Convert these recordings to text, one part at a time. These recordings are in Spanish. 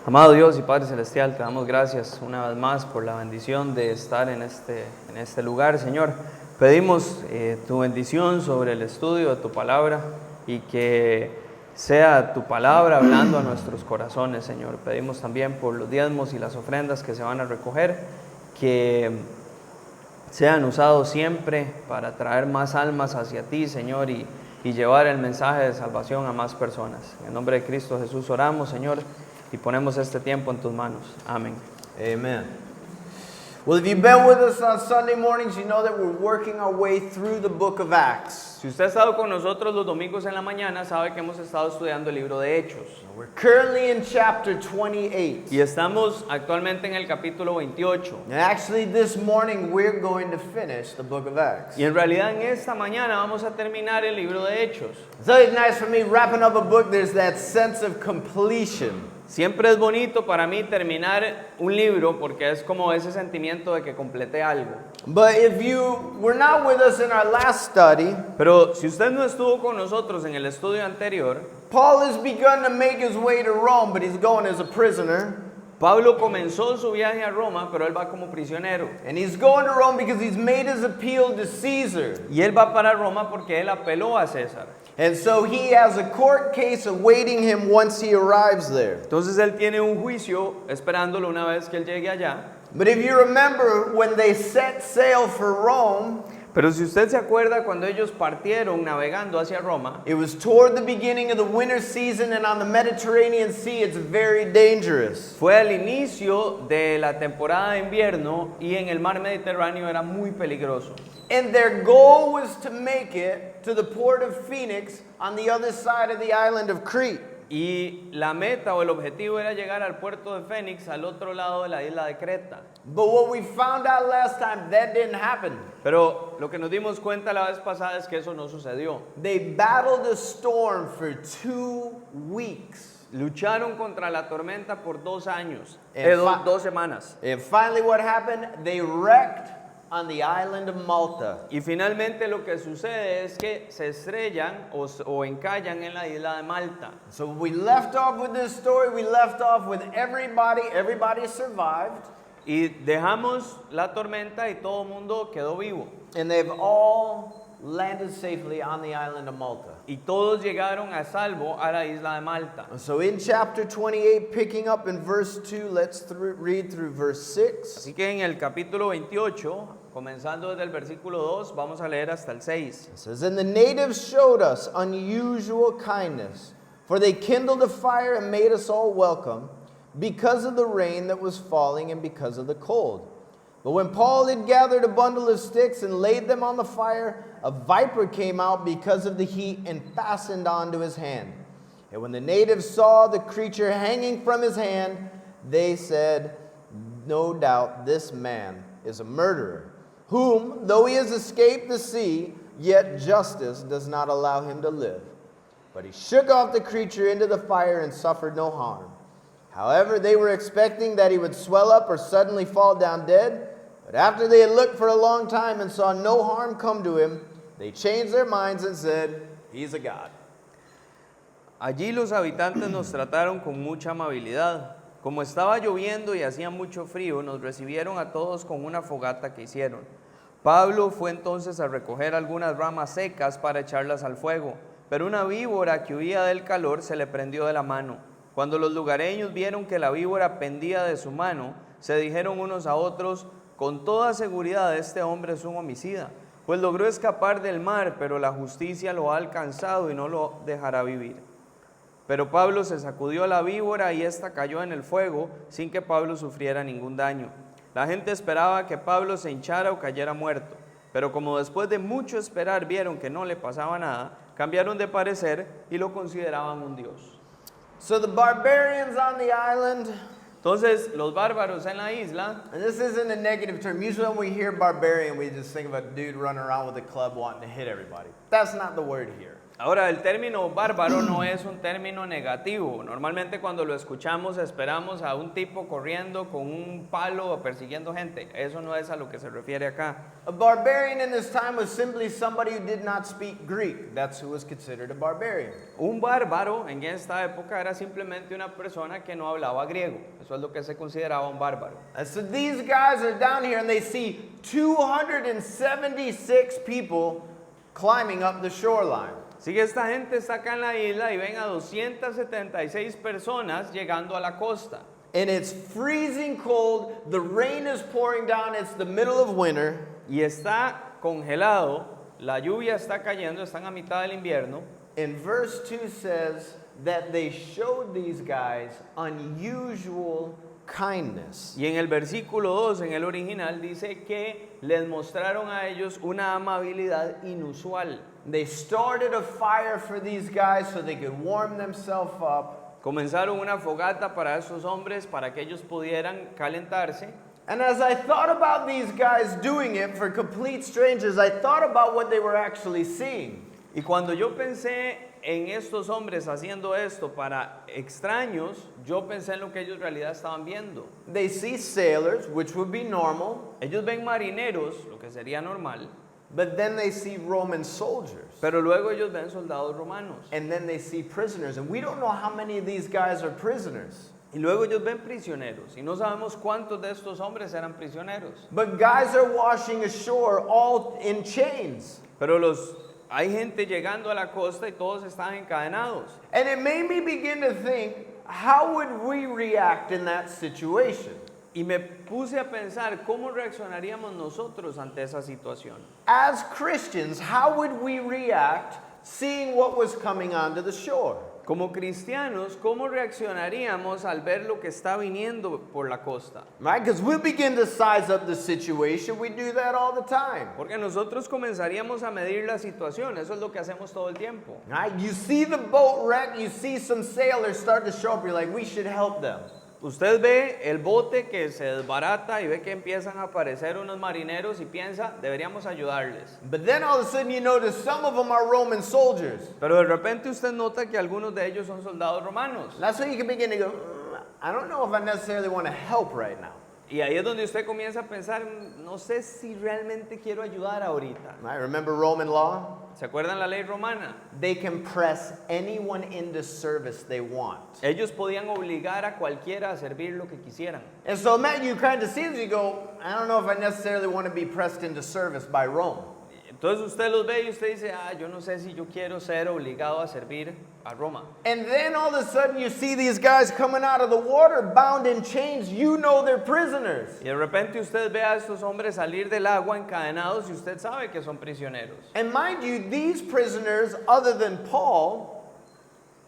Amado Dios y Padre Celestial, te damos gracias una vez más por la bendición de estar en este lugar, Señor. Pedimos tu bendición sobre el estudio de tu palabra y que sea tu palabra hablando a nuestros corazones, Señor. Pedimos también por los diezmos y las ofrendas que se van a recoger, que sean usados siempre para traer más almas hacia ti, Señor, y llevar el mensaje de salvación a más personas. En el nombre de Cristo Jesús oramos, Señor, y ponemos este tiempo en tus manos. Amén. Amen. Well, if you've been with us on Sunday mornings, you know that we're working our way through the book of Acts. Si usted ha estado con nosotros los domingos en la mañana, sabe que hemos estado estudiando el libro de Hechos. We're currently in chapter 28. Y estamos actualmente en el capítulo 28. And actually, this morning we're going to finish the book of Acts. Y en realidad en esta mañana vamos a terminar el libro de Hechos. It's always nice for me wrapping up a book, there's that sense of completion. Siempre es bonito para mí terminar un libro porque es como ese sentimiento de que completé algo. But if you were not with us in our last study, Pero si usted no estuvo con nosotros en el estudio anterior, Paul has begun to make his way to Rome, but he's going as a prisoner. Pablo comenzó su viaje a Roma, pero él va como prisionero. And he's going to Rome because he's made his appeal to Caesar. Y él va para Roma porque él apeló a César. And so he has a court case awaiting him once he arrives there. Entonces él tiene un juicio esperándolo una vez que él llegue allá. But if you remember, when they set sail for Rome, Pero si usted se acuerda cuando ellos partieron navegando hacia Roma, it was toward the beginning of the winter season, and on the Mediterranean Sea it's very dangerous. fue al inicio de la temporada de invierno y en el mar Mediterráneo era muy peligroso. And their goal was to make it to the port of Phoenix on the other side of the island of Crete. Y la meta o el objetivo era llegar al puerto de Fénix, al otro lado de la isla de Creta. But what we found out last time, that didn't happen. Pero lo que nos dimos cuenta la vez pasada es que eso no sucedió. They battled a storm for 2 weeks. Lucharon contra la tormenta por 2 años, En fa- 2 semanas. And finally what happened? They wrecked on the island of Malta. Y finalmente lo que sucede es que se estrellan o encallan en la isla de Malta. So we left off with this story, we left off with everybody survived, Y dejamos la tormenta y todo el mundo quedó vivo. and they've all landed safely on the island of Malta. Y todos llegaron a salvo a la isla de Malta. So in chapter 28, picking up in verse 2, let's read through verse 6. Así que en el capítulo 28, comenzando desde el versículo 2, vamos a leer hasta el 6. It says, "And the natives showed us unusual kindness, for they kindled a fire and made us all welcome, because of the rain that was falling and because of the cold. But when Paul had gathered a bundle of sticks and laid them on the fire, a viper came out because of the heat and fastened onto his hand. And when the natives saw the creature hanging from his hand, they said, 'No doubt this man is a murderer, whom, though he has escaped the sea, yet justice does not allow him to live.' But he shook off the creature into the fire and suffered no harm. However, they were expecting that he would swell up or suddenly fall down dead. But after they had looked for a long time and saw no harm come to him, they changed their minds and said, 'He's a god.'" Allí los habitantes nos trataron con mucha amabilidad. Como estaba lloviendo y hacía mucho frío, nos recibieron a todos con una fogata que hicieron. Pablo fue entonces a recoger algunas ramas secas para echarlas al fuego, pero una víbora que huía del calor se le prendió de la mano. Cuando los lugareños vieron que la víbora pendía de su mano, se dijeron unos a otros, "Con toda seguridad este hombre es un homicida, pues logró escapar del mar, pero la justicia lo ha alcanzado y no lo dejará vivir." Pero Pablo se sacudió la víbora y ésta cayó en el fuego sin que Pablo sufriera ningún daño. La gente esperaba que Pablo se hinchara o cayera muerto, pero como después de mucho esperar vieron que no le pasaba nada, cambiaron de parecer y lo consideraban un dios. So the barbarians on the island, Entonces los bárbaros en la isla, and this isn't a negative term. Usually when we hear barbarian, we just think of a dude running around with a club wanting to hit everybody. That's not the word here. Ahora, el término bárbaro no es un término negativo. Normalmente cuando lo escuchamos esperamos a un tipo corriendo con un palo o persiguiendo gente. Eso no es a lo que se refiere acá. A barbarian in this time was simply somebody who did not speak Greek. That's who was considered a barbarian. Un bárbaro en esta época era simplemente una persona que no hablaba griego. Eso es lo que se consideraba un bárbaro. And so these guys are down here and they see 276 people climbing up the shoreline. Así que esta gente está acá en la isla y ven a 276 personas llegando a la costa. And it's freezing cold, the rain is pouring down, it's the middle of winter. Y está congelado, la lluvia está cayendo, están a mitad del invierno. And verse 2 says that they showed these guys unusual kindness. Y en el versículo 2, en el original, dice que les mostraron a ellos una amabilidad inusual. They started a fire for these guys so they could warm themselves up. Comenzaron una fogata para esos hombres para que ellos pudieran calentarse. And as I thought about these guys doing it for complete strangers, I thought about what they were actually seeing. Y cuando yo pensé en estos hombres haciendo esto para extraños, yo pensé en lo que ellos en realidad estaban viendo. They see sailors, which would be normal, Ellos ven marineros, lo que sería normal, but then they see Roman soldiers. pero luego ellos ven soldados romanos. And then they see prisoners. And we don't know how many of these guys are prisoners. Y luego ellos ven prisioneros, y no sabemos cuántos de estos hombres eran prisioneros. But guys are washing ashore all in chains. Pero hay gente llegando a la costa y todos están encadenados. And it made me begin to think, how would we react in that situation? Y me puse a pensar cómo reaccionaríamos nosotros ante esa situación. As Christians, how would we react seeing what was coming onto the shore? Como cristianos, ¿cómo reaccionaríamos al ver lo que está viniendo por la costa? Right? Because we'll begin to size up the situation. We do that all the time. Porque nosotros comenzaríamos a medir la situación, eso es lo que hacemos todo el tiempo. Right? You see the boat wreck, you see some sailors start to show up, you're like, we should help them. Usted ve el bote que se desbarata y ve que empiezan a aparecer unos marineros y piensa, deberíamos ayudarles. But then all of a sudden you notice some of them are Roman soldiers. Pero de repente usted nota que algunos de ellos son soldados romanos. That's when you can begin to go, I don't know if I necessarily want to help right now. Y ahí es donde usted comienza a pensar, no sé si realmente quiero ayudar ahorita. Right? Remember Roman law? ¿Se acuerdan la ley romana? They can press anyone into service they want. Ellos podían obligar a cualquiera a servir lo que quisieran. And so Matt, you kind of see this, you go, I don't know if I necessarily want to be pressed into service by Rome. Entonces usted los ve y usted dice, yo no sé si yo quiero ser obligado a servir a Roma. And then all of a sudden you see these guys coming out of the water bound in chains. You know they're prisoners. Y de repente usted ve a estos hombres salir del agua encadenados y usted sabe que son prisioneros. And mind you, these prisoners, other than Paul,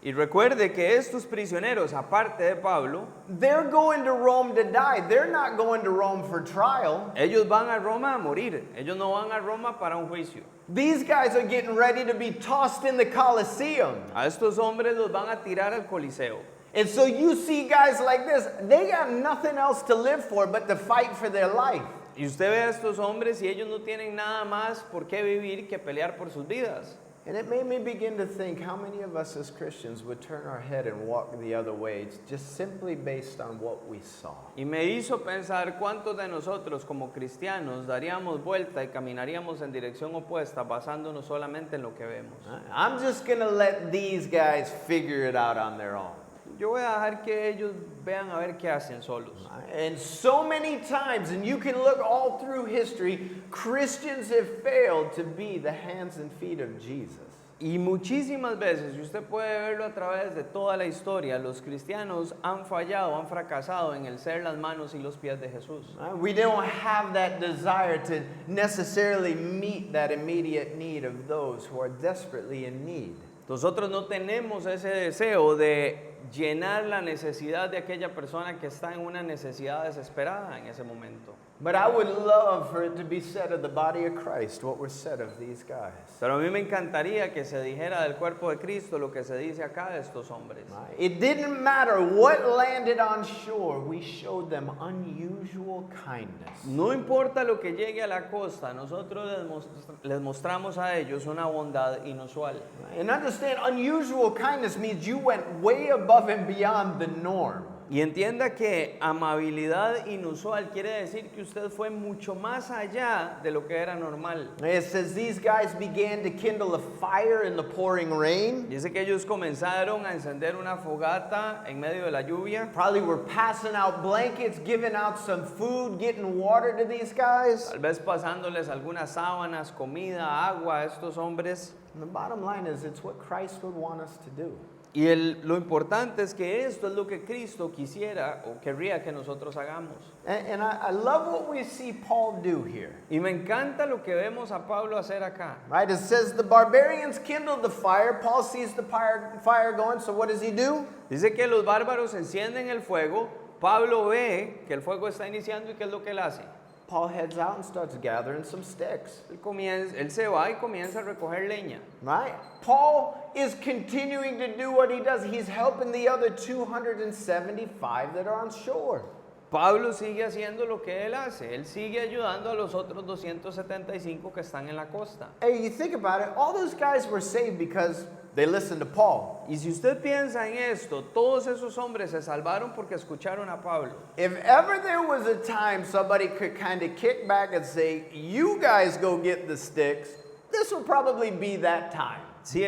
Y recuerde que estos prisioneros, aparte de Pablo, they're going to Rome to die. They're not going to Rome for trial. ellos van a Roma a morir. Ellos no van a Roma para un juicio. These guys are getting ready to be tossed in the Colosseum. A estos hombres los van a tirar al Coliseo. And so you see guys like this, they got nothing else to live for but to fight for their life. Y usted ve a estos hombres y ellos no tienen nada más por qué vivir que pelear por sus vidas. And it made me begin to think how many of us as Christians would turn our head and walk the other way just simply based on what we saw. Y me hizo pensar cuántos de nosotros como cristianos daríamos vuelta y caminaríamos en dirección opuesta basándonos solamente en lo que vemos. I'm just going to let these guys figure it out on their own. Yo voy a dejar que ellos vean a ver qué hacen solos. And so many times, and you can look all through history, Christians have failed to be the hands and feet of Jesus. Y muchísimas veces, y usted puede verlo a través de toda la historia, los cristianos han fallado, han fracasado en el ser las manos y los pies de Jesús. We don't have that desire to necessarily meet that immediate need of those who are desperately in need. Nosotros no tenemos ese deseo de llenar la necesidad de aquella persona que está en una necesidad desesperada en ese momento. But I would love for it to be said of the body of Christ what was said of these guys. Pero a mí me encantaría que se dijera del cuerpo de Cristo lo que se dice acá de estos hombres. It didn't matter what landed on shore, we showed them unusual kindness. No importa lo que llegue a la costa, nosotros les mostramos a ellos una bondad inusual. And understand, unusual kindness means you went way above and beyond the norm. Y entienda que amabilidad inusual quiere decir que usted fue mucho más allá de lo que era normal. It says these guys began to kindle a fire in the pouring rain. Dice que ellos comenzaron a encender una fogata en medio de la lluvia. Probably were passing out blankets, giving out some food, getting water to these guys. Tal vez pasándoles algunas sábanas, comida, agua a estos hombres. And the bottom line is it's what Christ would want us to do. Y lo importante es que esto es lo que Cristo quisiera o querría que nosotros hagamos. And I love what we see Paul do here. Y me encanta lo que vemos a Pablo hacer acá. Right, it says the barbarians kindled the fire. Paul sees the fire going, so what does he do? Dice que los bárbaros encienden el fuego. Pablo ve que el fuego está iniciando y ¿qué es lo que él hace? Paul heads out and starts gathering some sticks. Él se va y comienza a recoger leña. Right? Paul is continuing to do what he does. He's helping the other 275 that are on shore. Pablo sigue haciendo lo que él hace. Él sigue ayudando a los otros 275 que están en la costa. Hey, you think about it, all those guys were saved because they listened to Paul. Y si usted piensa en esto, todos esos hombres se salvaron porque escucharon a Pablo. If ever there was a time somebody could kind of kick back and say, you guys go get the sticks, this will probably be that time. Si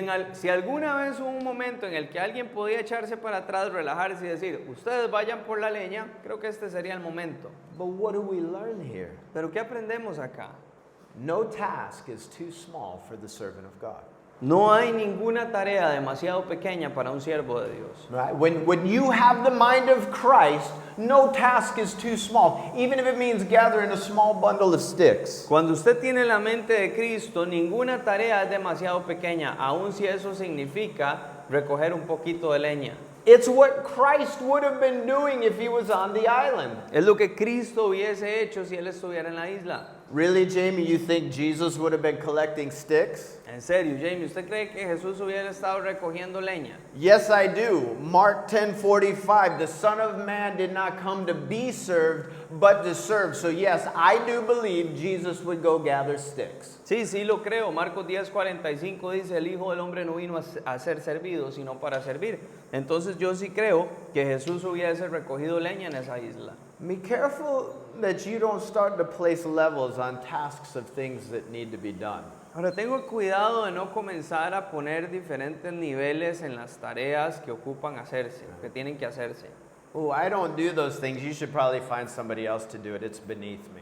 alguna vez hubo un momento en el que alguien podía echarse para atrás, relajarse y decir, ustedes vayan por la leña, creo que este sería el momento. But what do we learn here? Pero ¿qué aprendemos acá? No task is too small for the servant of God. No hay ninguna tarea demasiado pequeña para un siervo de Dios. Right? When you have the mind of Christ, no task is too small, even if it means gathering a small bundle of sticks. Cuando usted tiene la mente de Cristo, ninguna tarea es demasiado pequeña, aun si eso significa recoger un poquito de leña. It's what Christ would have been doing if he was on the island. Es lo que Cristo hubiese hecho si él estuviera en la isla. Really, Jamie, you think Jesus would have been collecting sticks? En serio, Jamie, ¿usted cree que Jesús hubiera estado recogiendo leña? Yes, I do. Mark 10:45, the Son of Man did not come to be served, but to serve. So yes, I do believe Jesus would go gather sticks. Sí, sí lo creo. Marcos 10:45 dice, el Hijo del Hombre no vino a ser servido, sino para servir. Entonces yo sí creo que Jesús hubiese recogido leña en esa isla. Be careful that you don't start to place levels on tasks of things that need to be done. Ahora, tengo cuidado de no comenzar a poner diferentes niveles en las tareas que ocupan hacerse, que tienen que hacerse. Oh, I don't do those things. You should probably find somebody else to do it. It's beneath me.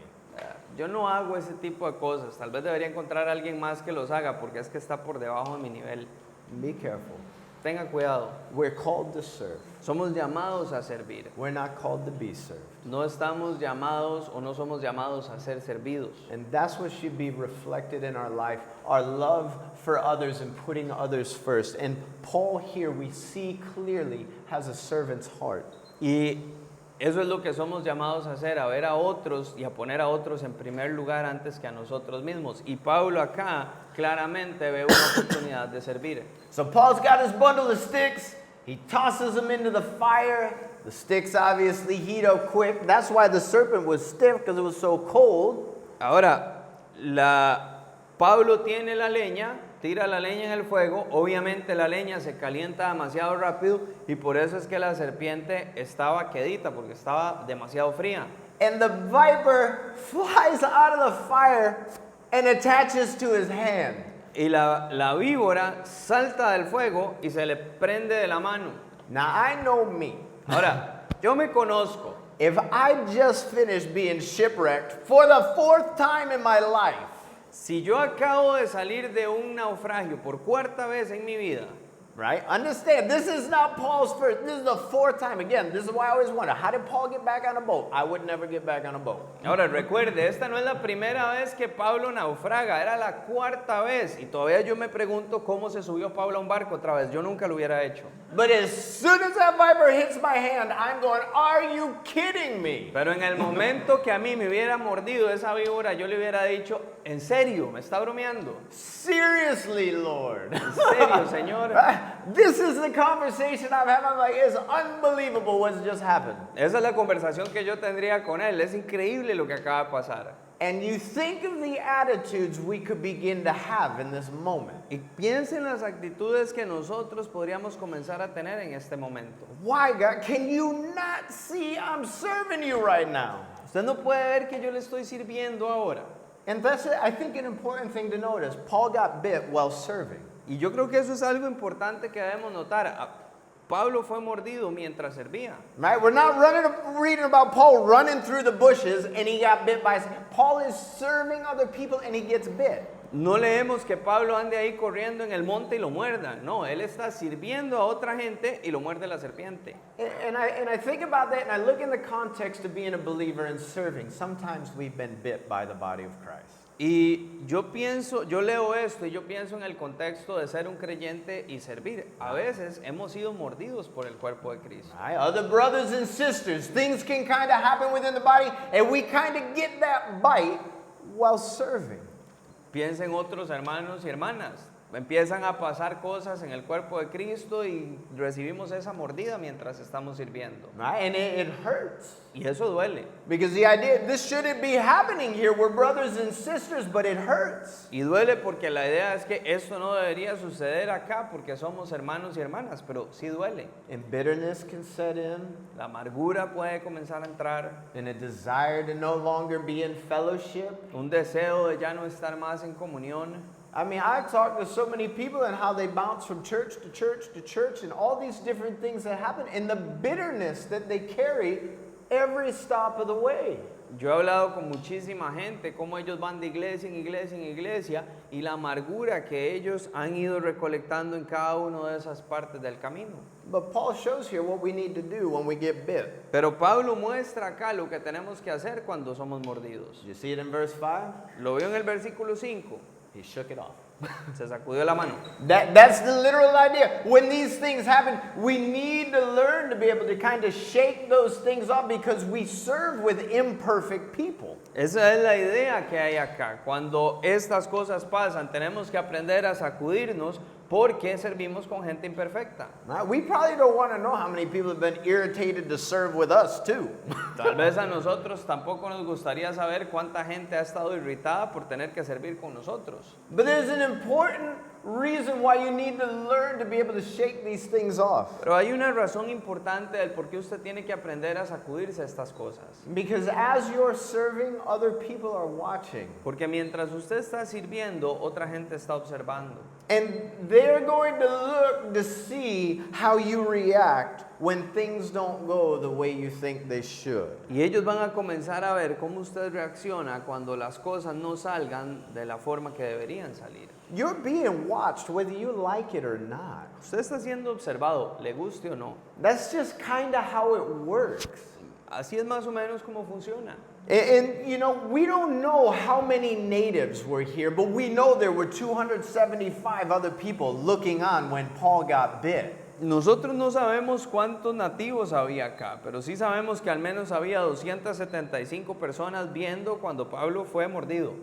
Yo no hago ese tipo de cosas. Tal vez debería encontrar a alguien más que los haga porque es que está por debajo de mi nivel. Be careful. Tenga cuidado. We're called to serve. Somos llamados a servir. We're not called to be served. No estamos llamados o no somos llamados a ser servidos. And that's what should be reflected in our life, our love for others and putting others first. And Paul here we see clearly has a servant's heart. Y eso es lo que somos llamados a hacer, a ver a otros y a poner a otros en primer lugar antes que a nosotros mismos. Y Pablo acá claramente ve una oportunidad de servir. So Paul's got his bundle of sticks. He tosses them into the fire. The sticks obviously heat up quick. That's why the serpent was stiff, because it was so cold. Ahora, Pablo tiene la leña, tira la leña en el fuego. Obviamente la leña se calienta demasiado rápido y por eso es que la serpiente estaba quedita, porque estaba demasiado fría. And the viper flies out of the fire and attaches to his hand. Y la víbora salta del fuego y se le prende de la mano. Now I know me. Ahora, yo me conozco. If I just finished being shipwrecked for the 4th time in my life, Si yo acabo de salir de un naufragio por cuarta vez en mi vida, right? Understand, this is not Paul's first. This is the 4th time. Again, this is why I always wonder, how did Paul get back on a boat? I would never get back on a boat. ahora recuerde, esta no es la primera vez que Pablo naufraga, era la cuarta vez. Y todavía yo me pregunto cómo se subió Pablo a un barco otra vez. Yo nunca lo hubiera hecho. But as soon as that viper fire hits my hand, I'm going, are you kidding me? Pero en el momento que a mí me hubiera mordido esa víbora, yo le hubiera dicho, ¿en serio? ¿Me está bromeando? Seriously, Lord. ¿En serio, Señor? This is the conversation I'm having. I'm like, it's unbelievable what's just happened. Esa es la conversación que yo tendría con él. Es increíble lo que acaba de pasar. And you think of the attitudes we could begin to have in this moment. Y piensen las actitudes que nosotros podríamos comenzar a tener en este momento. Why, God? Can you not see I'm serving you right now? Usted no puede ver que yo le estoy sirviendo ahora. And that's, I think, an important thing to notice. Paul got bit while serving. Y yo creo que eso es algo importante que debemos notar. Pablo fue mordido mientras servía. Right? We're not reading about Paul running through the bushes and he got bit by. Paul is serving other people and he gets bit. No leemos que Pablo ande ahí corriendo en el monte y lo muerda. No, él está sirviendo a otra gente y lo muerde la serpiente. And I think about that and I look in the context of being a believer and serving. Sometimes we've been bit by the body of Christ. Y yo leo esto y yo pienso en el contexto de ser un creyente y servir. A veces hemos sido mordidos por el cuerpo de Cristo. Right? Other brothers and sisters, things can kind of happen within the body and we kind of get that bite while serving. Piensen otros hermanos y hermanas. Empiezan a pasar cosas en el cuerpo de Cristo y recibimos esa mordida mientras estamos sirviendo. Right? And it hurts. Y eso duele. Because the idea, this shouldn't be happening here. We're brothers and sisters, but it hurts. Y duele porque la idea es que esto no debería suceder acá porque somos hermanos y hermanas, pero sí duele. And bitterness can set in. La amargura puede comenzar a entrar. And a desire to no longer be in fellowship. Un deseo de ya no estar más en comunión. I mean, I've talked to so many people and how they bounce from church to church to church and all these different things that happen and the bitterness that they carry every stop of the way. Yo he hablado con muchísima gente, cómo ellos van de iglesia en iglesia en iglesia y la amargura que ellos han ido recolectando en cada una de esas partes del camino. But Paul shows here what we need to do when we get bit. Pero Pablo muestra acá lo que tenemos que hacer cuando somos mordidos. You see it in verse 5? Lo veo en el versículo 5. He shook it off. Se sacudió la mano. That's the literal idea. When these things happen, we need to learn to be able to kind of shake those things off because we serve with imperfect people. Esa es la idea que hay acá. Cuando estas cosas pasan, tenemos que aprender a sacudirnos porque servimos con gente imperfecta. We probably don't want to know how many people have been irritated to serve with us too. Tal vez a nosotros tampoco nos gustaría saber cuánta gente ha estado irritada por tener que servir con nosotros. But there's an important reason why you need to learn to be able to shake these things off. Pero hay una razón importante del por qué usted tiene que aprender a sacudirse estas cosas. Because as you're serving, other people are watching. Porque mientras usted está sirviendo, otra gente está observando. And they're going to look to see how you react when things don't go the way you think they should. Y ellos van a comenzar a ver cómo usted reacciona cuando las cosas no salgan de la forma que deberían salir. You're being watched whether you like it or not. Usted está siendo observado, le guste o no. That's just kind of how it works. Así es más o menos como funciona. And you know, we don't know how many natives were here, but we know there were 275 other people looking on when Paul got bit. Nosotros no sabemos cuántos nativos había acá, pero sí sabemos que al menos había 275 personas viendo cuando Pablo fue mordido.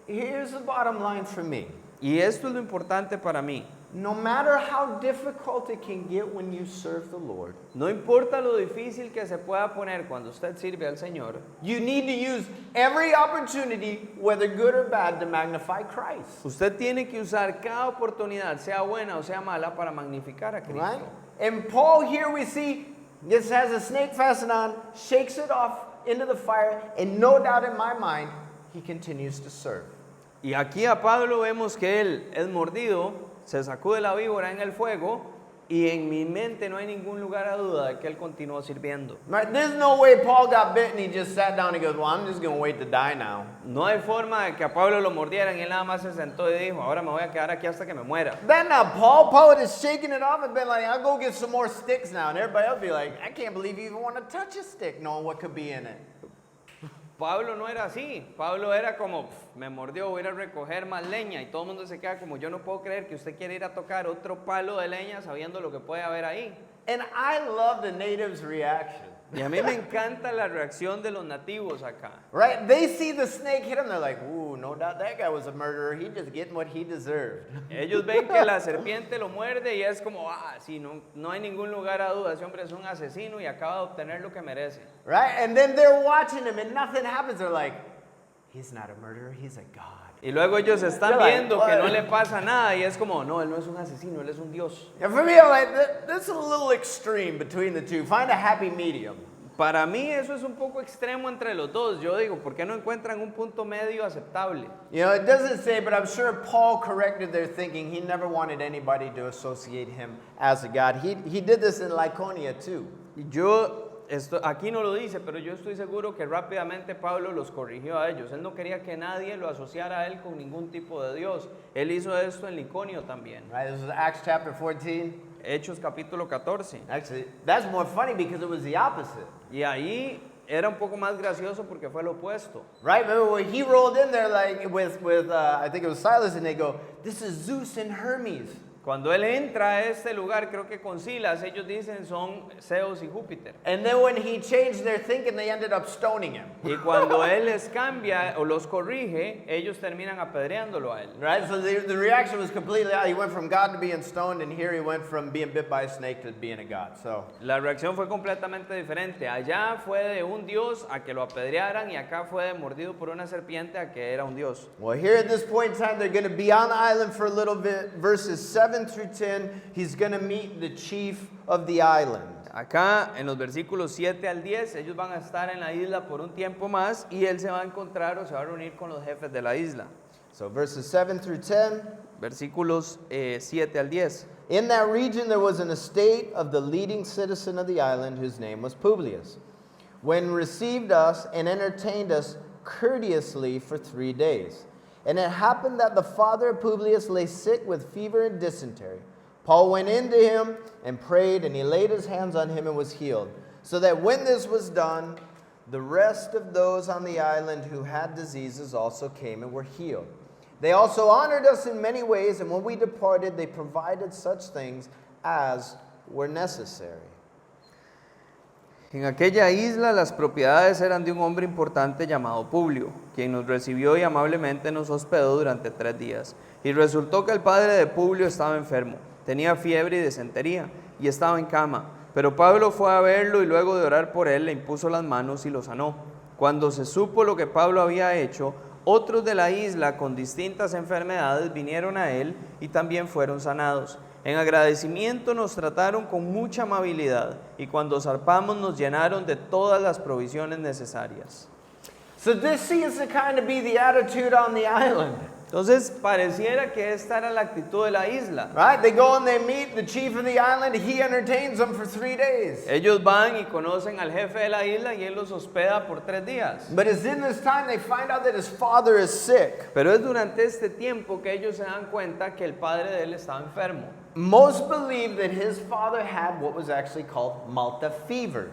Here's the bottom line for me. Y esto es lo importante para mí. No matter how difficult it can get when you serve the Lord, No importa lo difícil que se pueda poner cuando usted sirve al Señor, you need to use every opportunity, whether good or bad, to magnify Christ. usted tiene que usar cada oportunidad, sea buena o sea mala, para magnificar a Cristo. Right? And Paul here we see, this has a snake fastened on, shakes it off into the fire, and no doubt in my mind, he continues to serve. Y aquí a Pablo vemos que él es mordido, se sacude la víbora en el fuego y en mi mente no hay ningún lugar a duda de que él continuó sirviendo. Right? There's no way Paul got bit and he just sat down and goes, well, I'm just going to wait to die now. No hay forma de que a Pablo lo mordieran y él nada más se sentó y dijo, ahora me voy a quedar aquí hasta que me muera. Then Paul would have shaken it off and been like, I'll go get some more sticks now. And everybody else would be like, I can't believe you even want to touch a stick knowing what could be in it. Pablo no era así. Pablo era como, me mordió, voy a ir a recoger más leña. Y todo el mundo se queda como, yo no puedo creer que usted quiere ir a tocar otro palo de leña sabiendo lo que puede haber ahí. And I love the natives' reaction. Y a mí me encanta la reacción de los nativos acá. Right? They see the snake hit him, they're like, ooh, no doubt that guy was a murderer. He just getting what he deserved. Ellos ven que la serpiente lo muerde y es como, sí, no hay ningún lugar a duda, ese hombre es un asesino y acaba de obtener lo que merece. Right? And then they're watching him and nothing happens. They're like, he's not a murderer, he's a god. Y luego ellos están They're like, viendo que no "What?" le pasa nada y es como, no, él no es un asesino, él es un Dios. And for me, I'm like, that's a little extreme between the two. Find a happy medium. Para mí eso es un poco extremo entre los dos. Yo digo, ¿por qué no encuentran un punto medio aceptable? You know, it doesn't say, but I'm sure Paul corrected their thinking. He never wanted anybody to associate him as a god. He did this in Lycaonia too. Aquí no lo dice, pero yo estoy seguro que rápidamente Pablo los corrigió a ellos. Él no quería que nadie lo asociara a él con ningún tipo de Dios. Él hizo esto en Iconio también. Right, this is Acts chapter 14. Hechos capítulo 14. Actually, that's more funny because it was the opposite. Y ahí era un poco más gracioso porque fue lo opuesto. Right, remember when he rolled in there like with I think it was Silas, and they go, this is Zeus and Hermes. Cuando él entra a este lugar, creo que con Silas, ellos dicen son Zeus y Júpiter. And then when he changed their thinking, they ended up stoning him. Y cuando él les cambia o los corrige, ellos terminan apedreándolo a él. Right, so the reaction was completely out. He went from God to being stoned, and here he went from being bit by a snake to being a god. So La reacción fue completamente diferente. Allá fue de un dios a que lo apedrearan y acá fue de mordido por una serpiente a que era un dios. well, here at this point in time, they're going to be on the island for a little bit. Verses 7 through 10, he's going to meet the chief of the island. Acá en los versículos 7 al 10, ellos van a estar en la isla por un tiempo más y él se va a encontrar o se va a reunir con los jefes de la isla. So verses 7 through 10. Versículos 7 al 10. In that region there was an estate of the leading citizen of the island whose name was Publius, when received us and entertained us courteously for 3 days. And it happened that the father of Publius lay sick with fever and dysentery. Paul went in to him and prayed, and he laid his hands on him and was healed. So that when this was done, the rest of those on the island who had diseases also came and were healed. They also honored us in many ways, and when we departed, they provided such things as were necessary. En aquella isla las propiedades eran de un hombre importante llamado Publio, quien nos recibió y amablemente nos hospedó durante 3 días. Y resultó que el padre de Publio estaba enfermo, tenía fiebre y disentería, y estaba en cama. Pero Pablo fue a verlo y luego de orar por él le impuso las manos y lo sanó. Cuando se supo lo que Pablo había hecho, otros de la isla con distintas enfermedades vinieron a él y también fueron sanados. En agradecimiento nos trataron con mucha amabilidad y cuando zarpamos nos llenaron de todas las provisiones necesarias. So this seems to kind of be the attitude on the island. Entonces pareciera que esta era la actitud de la isla. Right? They go and they meet the chief of the island. He entertains them for 3 days. Ellos van y conocen al jefe de la isla y él los hospeda por 3 días. But it's in this time they find out that his father is sick. Pero es durante este tiempo que ellos se dan cuenta que el padre de él estaba enfermo. Most believe that his father had what was actually called Malta fever.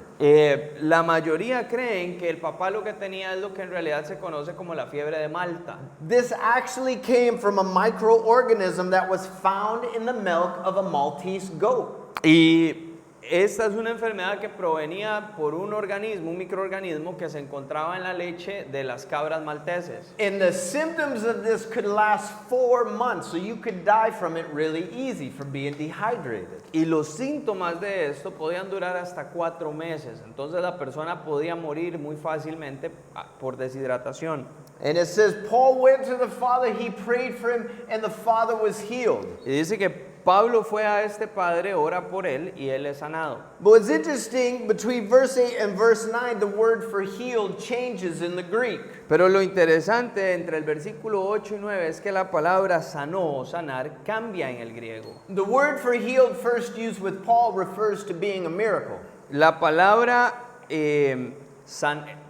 La mayoría creen que el papá lo que tenía es lo que en realidad se conoce como la fiebre de Malta. This actually came from a microorganism that was found in the milk of a Maltese goat. Y esta es una enfermedad que provenía por un organismo, un microorganismo que se encontraba en la leche de las cabras malteses. And the symptoms of this could last 4 months, so you could die from it really easy from being dehydrated. Y los síntomas de esto podían durar hasta 4 meses. Entonces la persona podía morir muy fácilmente por deshidratación. And it says Paul went to the father, he prayed for him, and the father was healed. Y dice que Pablo fue a este padre, ora por él y él es sanado. But what's interesting, between verse 8 and verse 9, the word for healed changes in the Greek. Pero lo interesante entre el versículo 8 y 9 es que la palabra sanó o sanar cambia en el griego. The word for healed first used with Paul refers to being a miracle. La palabra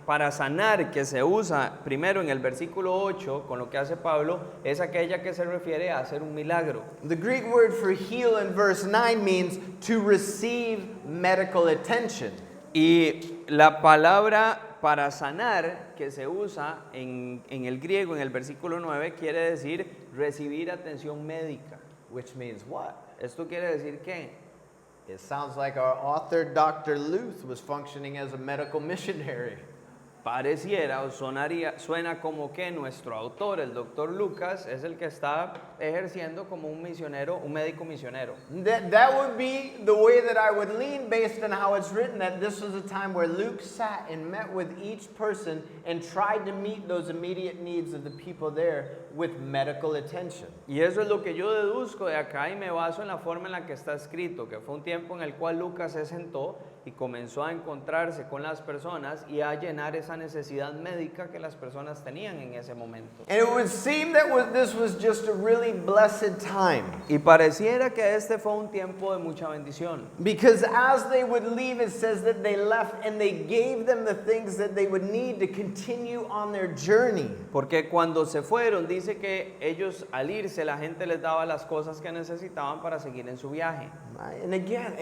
para sanar que se usa primero en el versículo 8 con lo que hace Pablo es aquella que se refiere a hacer un milagro. The Greek word for heal in verse 9 means to receive medical attention. Y la palabra para sanar que se usa en el griego en el versículo 9 quiere decir recibir atención médica. Which means what? Esto quiere decir que It sounds like our author, Dr. Luth, was functioning as a medical missionary. Pareciera o suena como que nuestro autor, el doctor Lucas, es el que está ejerciendo como un misionero, un médico misionero. That would be the way that I would lean based on how it's written, that this was a time where Luke sat and met with each person and tried to meet those immediate needs of the people there with medical attention. Y eso es lo que yo deduzco de acá y me baso en la forma en la que está escrito, que fue un tiempo en el cual Lucas se sentó y comenzó a encontrarse con las personas y a llenar esa necesidad médica que las personas tenían en ese momento. And it would seem that this was just a really blessed time. Y pareciera que este fue un tiempo de mucha bendición. Because as they would leave, it says that they left and they gave them the things that they would need to continue on their journey. Porque cuando se fueron, dice que ellos al irse, la gente les daba las cosas que necesitaban para seguir en su viaje. Right? And again,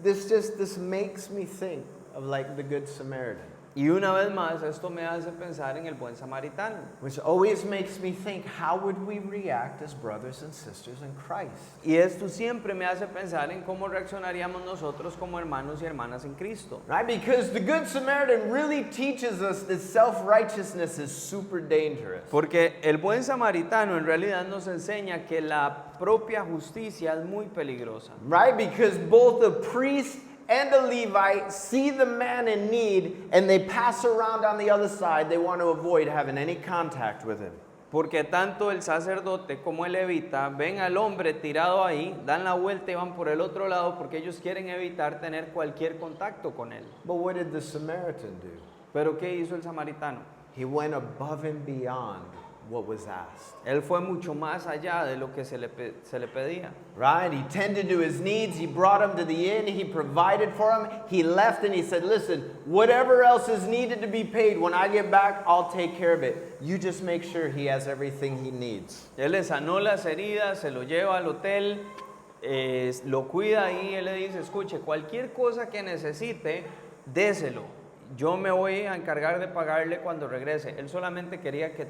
this makes me think of like the Good Samaritan. Y una vez más, esto me hace pensar en el buen samaritano. Which always makes me think, how would we react as brothers and sisters in Christ? Y esto siempre me hace pensar en cómo reaccionaríamos nosotros como hermanos y hermanas en Cristo. Right? Because the Good Samaritan really teaches us that self-righteousness is super dangerous. Porque el buen samaritano en realidad nos enseña que la propia justicia es muy peligrosa. Right? Because both the priest and the Levite see the man in need and they pass around on the other side. They want to avoid having any contact with him. Porque tanto el sacerdote como el levita ven al hombre tirado ahí, dan la vuelta y van por el otro lado porque ellos quieren evitar tener cualquier contacto con él. But what did the Samaritan do? Pero ¿qué hizo el samaritano? He went above and beyond what was asked. Él fue mucho más allá de lo que se le pedía. Right? He tended to his needs. He brought him to the inn. He provided for him. He left and he said, listen, whatever else is needed to be paid, when I get back, I'll take care of it. You just make sure he has everything he needs. Él le sanó las heridas, se lo lleva al hotel, lo cuida ahí. Él le dice, escuche, cualquier cosa que necesite, déselo. Yo me voy a encargar de pagarle cuando regrese. Él solamente quería que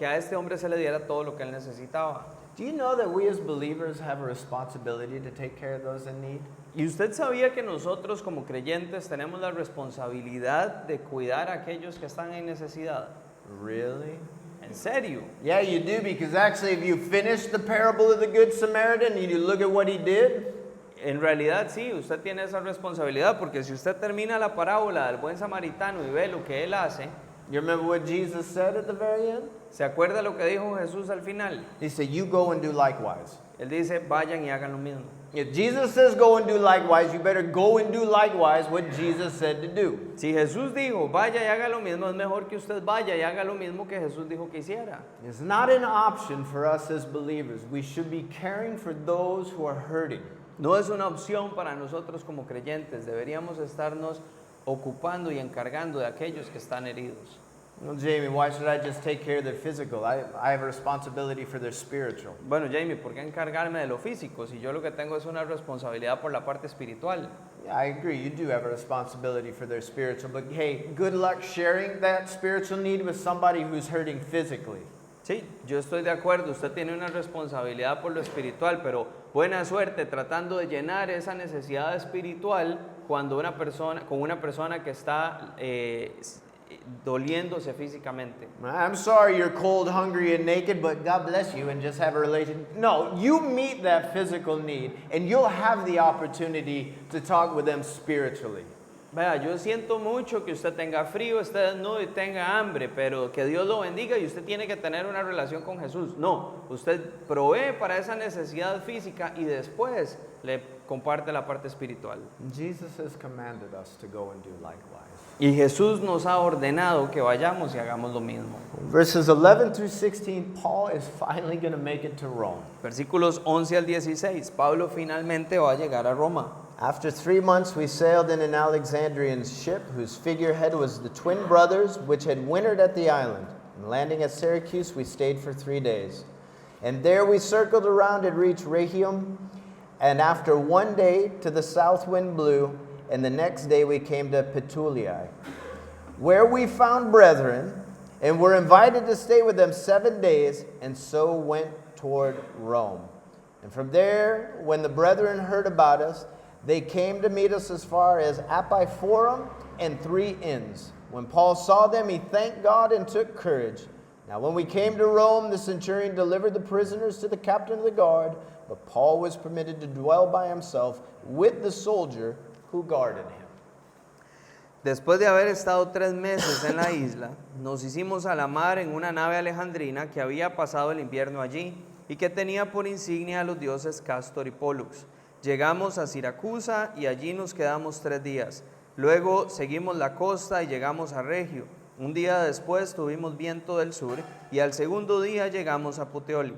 a este hombre se le diera todo lo que él necesitaba. Do you know that we as believers have a responsibility to take care of those in need? ¿Y usted sabía que nosotros como creyentes tenemos la responsabilidad de cuidar a aquellos que están en necesidad? Really? ¿En serio? Yeah, you do, because actually if you finish the parable of the Good Samaritan and you look at what he did, En realidad sí, usted tiene esa responsabilidad, porque si usted termina la parábola del buen samaritano y ve lo que él hace, you remember what Jesus said at the very end? ¿se acuerda lo que dijo Jesús al final? He said, you go and do likewise. Él dice, vayan y hagan lo mismo. If Jesus says go and do likewise, you better go and do likewise what Jesus said to do. Si Jesús dijo, vaya y haga lo mismo, es mejor que usted vaya y haga lo mismo que Jesús dijo que hiciera. It's not an option for us as believers. We should be caring for those who are hurting. No es una opción para nosotros como creyentes. Deberíamos estarnos ocupando y encargando de aquellos que están heridos. Well, Jamie, why should I just take care of their physical? I have a responsibility for their spiritual. Bueno, Jamie, ¿por qué encargarme de lo físico si yo lo que tengo es una responsabilidad por la parte espiritual? Yeah, I agree. You do have a responsibility for their spiritual. But hey, good luck sharing that spiritual need with somebody who's hurting physically. Sí, yo estoy de acuerdo, usted tiene una responsabilidad por lo espiritual, pero buena suerte tratando de llenar esa necesidad espiritual con una persona que está doliéndose físicamente. I'm sorry you're cold, hungry, and naked, but God bless you and just have a relation. No, you meet that physical need and you'll have the opportunity to talk with them spiritually. Vea, yo siento mucho que usted tenga frío, esté desnudo y tenga hambre, pero que Dios lo bendiga y usted tiene que tener una relación con Jesús. No, usted provee para esa necesidad física y después le comparte la parte espiritual. Jesus has commanded us to go and do likewise. Y Jesús nos ha ordenado que vayamos y hagamos lo mismo. Verses 11 through 16, Paul is finally going to make it to Rome. Versículos 11 al 16, Pablo finalmente va a llegar a Roma. After 3 months, we sailed in an Alexandrian ship whose figurehead was the twin brothers which had wintered at the island. And landing at Syracuse, we stayed for 3 days. And there we circled around and reached Rhegium. And after 1 day to the south wind blew, and the next day we came to Puteoli, where we found brethren, and were invited to stay with them 7 days, and so went toward Rome. And from there, when the brethren heard about us, They came to meet us as far as Apiphorum and 3 inns. When Paul saw them, he thanked God and took courage. Now when we came to Rome, the centurion delivered the prisoners to the captain of the guard, but Paul was permitted to dwell by himself with the soldier who guarded him. Después de haber estado 3 meses en la isla, nos hicimos a la mar en una nave alejandrina que había pasado el invierno allí y que tenía por insignia a los dioses Castor y Pólux. Llegamos a Siracusa y allí nos quedamos 3 días. Luego seguimos la costa y llegamos a Regio. Un día después tuvimos viento del sur y al segundo día llegamos a Puteoli,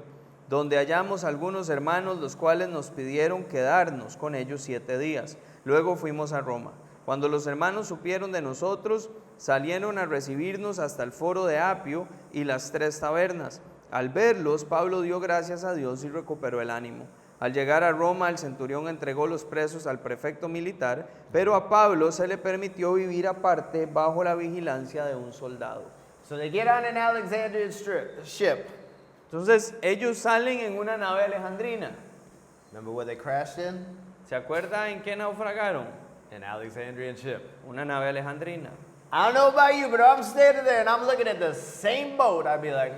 donde hallamos algunos hermanos los cuales nos pidieron quedarnos con ellos 7 días. Luego fuimos a Roma. Cuando los hermanos supieron de nosotros, salieron a recibirnos hasta el foro de Apio y las 3 tabernas. Al verlos, Pablo dio gracias a Dios y recuperó el ánimo. Al llegar a Roma, el centurión entregó los presos al prefecto militar, pero a Pablo se le permitió vivir aparte bajo la vigilancia de un soldado. So they get on an Alexandrian ship. Entonces, ellos salen en una nave alejandrina. Remember where they crashed in? ¿Se acuerda en qué naufragaron? An Alexandrian ship. Una nave alejandrina. I don't know about you, but I'm standing there and I'm looking at the same boat. I'd be like,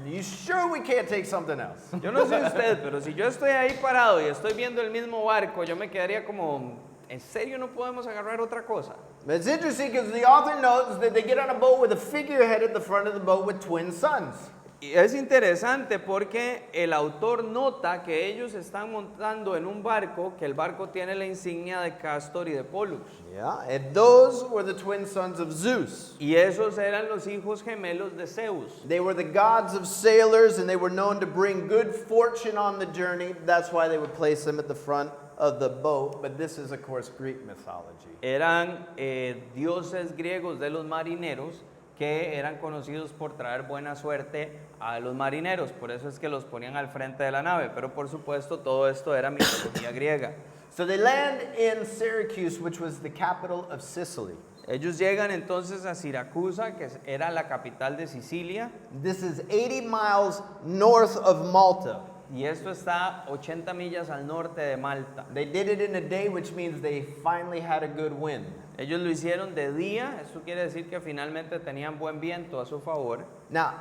you sure we can't take something else? Yo no sé usted, pero si yo estoy ahí parado y estoy viendo el mismo barco, yo me quedaría como, ¿en serio no podemos agarrar otra cosa? But it's interesting because the author notes that they get on a boat with a figurehead at the front of the boat with twin suns. Y es interesante porque el autor nota que ellos están montando en un barco, que el barco tiene la insignia de Castor y de Pólux. Yeah, and those were the twin sons of Zeus. Y esos eran los hijos gemelos de Zeus. They were the gods of sailors and they were known to bring good fortune on the journey. That's why they would place them at the front of the boat. But this is, of course, Greek mythology. Eran dioses griegos de los marineros que eran conocidos por traer buena suerte a los marineros, por eso es que los ponían al frente de la nave, pero por supuesto todo esto era mitología griega. So they land in Syracuse, which was the capital of Sicily. Ellos llegan entonces a Siracusa, que era la capital de Sicilia, This is 80 miles north of Malta. y esto está 80 millas al norte de Malta. They did it in a day, which means they finally had a good wind. Ellos lo hicieron de día, eso quiere decir que finalmente tenían buen viento a su favor. Now,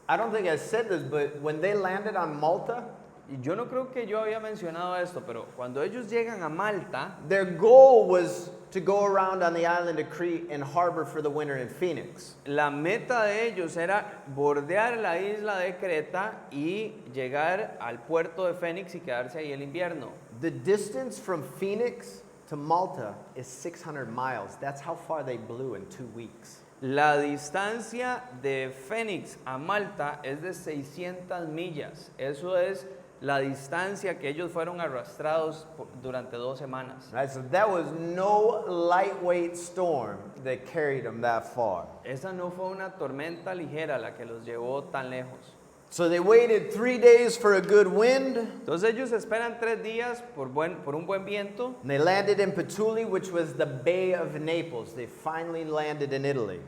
I don't think I said this, but when they landed on Malta, Y yo no creo que yo había mencionado esto, pero cuando ellos llegan a Malta, their goal was to go around on the island of Crete and harbor for the winter in Phoenix. la meta de ellos era bordear la isla de Creta y llegar al puerto de Fénix y quedarse ahí el invierno. The distance from Phoenix to Malta is 600 miles. That's how far they blew in 2 weeks. La distancia de Fénix a Malta es de 600 millas. Eso es la distancia que ellos fueron arrastrados durante 2 semanas. Right, so that was no lightweight storm that carried them that far. Esa no fue una tormenta ligera la que los llevó tan lejos. So they waited 3 days for a good wind. Entonces ellos esperan 3 días por un buen viento. And they landed in Puteoli, which was the Bay of Naples. They finally landed in Italy.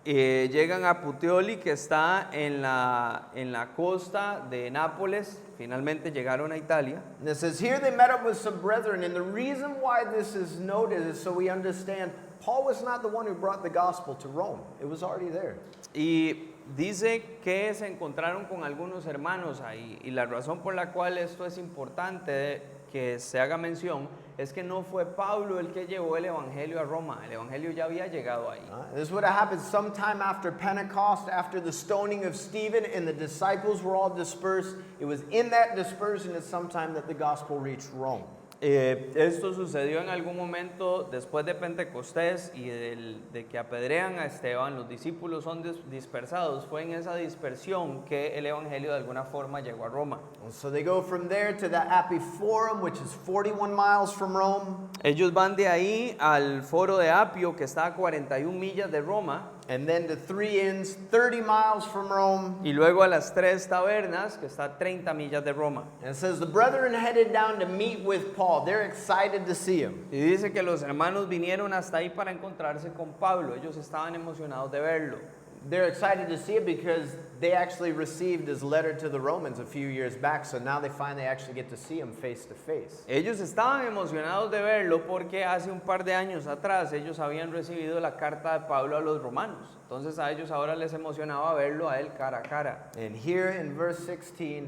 Llegan a Puteoli, que está en la costa de Nápoles. Finalmente llegaron a Italia. And it says here they met up with some brethren. And the reason why this is noted is so we understand Paul was not the one who brought the gospel to Rome. It was already there. Y dice que se encontraron con algunos hermanos ahí. Y la razón por la cual esto es importante que se haga mención es que no fue Pablo el que llevó el evangelio a Roma. El evangelio ya había llegado ahí. This would have happened sometime after Pentecost, after the stoning of Stephen, and the disciples were all dispersed. It was in that dispersion at some time that the gospel reached Rome. Esto sucedió en algún momento después de Pentecostés y de que apedrean a Esteban, los discípulos son dispersados. Fue en esa dispersión que el evangelio de alguna forma llegó a Roma. So they go from there to the Apiphorum, which is 41 miles from Rome. Ellos van de ahí al foro de Apio, que está a 41 millas de Roma. And then to 3 inns, 30 miles from Rome. Y luego a las 3 tabernas, que está a 30 millas de Roma. And it says the brethren headed down to meet with Paul. They're excited to see him. Y dice que los hermanos vinieron hasta ahí para encontrarse con Pablo. Ellos estaban emocionados de verlo. they're excited to see it because they actually received his letter to the Romans a few years back, so now they finally actually get to see him face to face. Ellos estaban emocionados de verlo porque hace un par de años atrás ellos habían recibido la carta de Pablo a los romanos. Entonces a ellos ahora les emocionaba verlo a él cara a cara. And here in verse 16,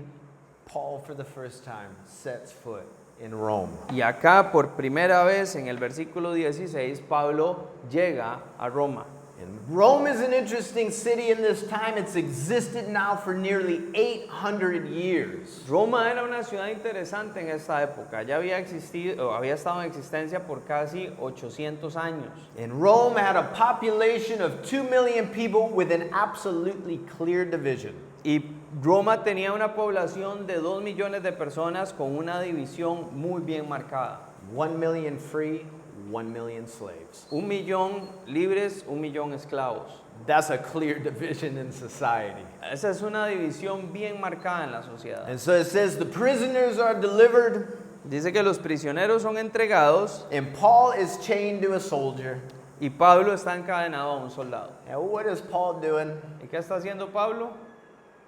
Paul for the first time sets foot in Rome. Y acá por primera vez en el versículo 16 Pablo llega a Roma. And Rome is an interesting city in this time. It's existed now for nearly 800 years. Roma era una ciudad interesante en esta época. Ya había existido, había estado en existencia por casi 800 años. And Rome had a population of 2 million people with an absolutely clear division. Y Roma tenía una población de 2 millones de personas con una división muy bien marcada. 1 million free, 1 million slaves. 1 millón libres, 1 millón esclavos. That's a clear division in society. Esa es una división bien marcada en la sociedad. And so it says the prisoners are delivered, Dice que los prisioneros son entregados and Paul is chained to a soldier. y Pablo está encadenado a un soldado. And what is Paul doing? ¿Y qué está haciendo Pablo?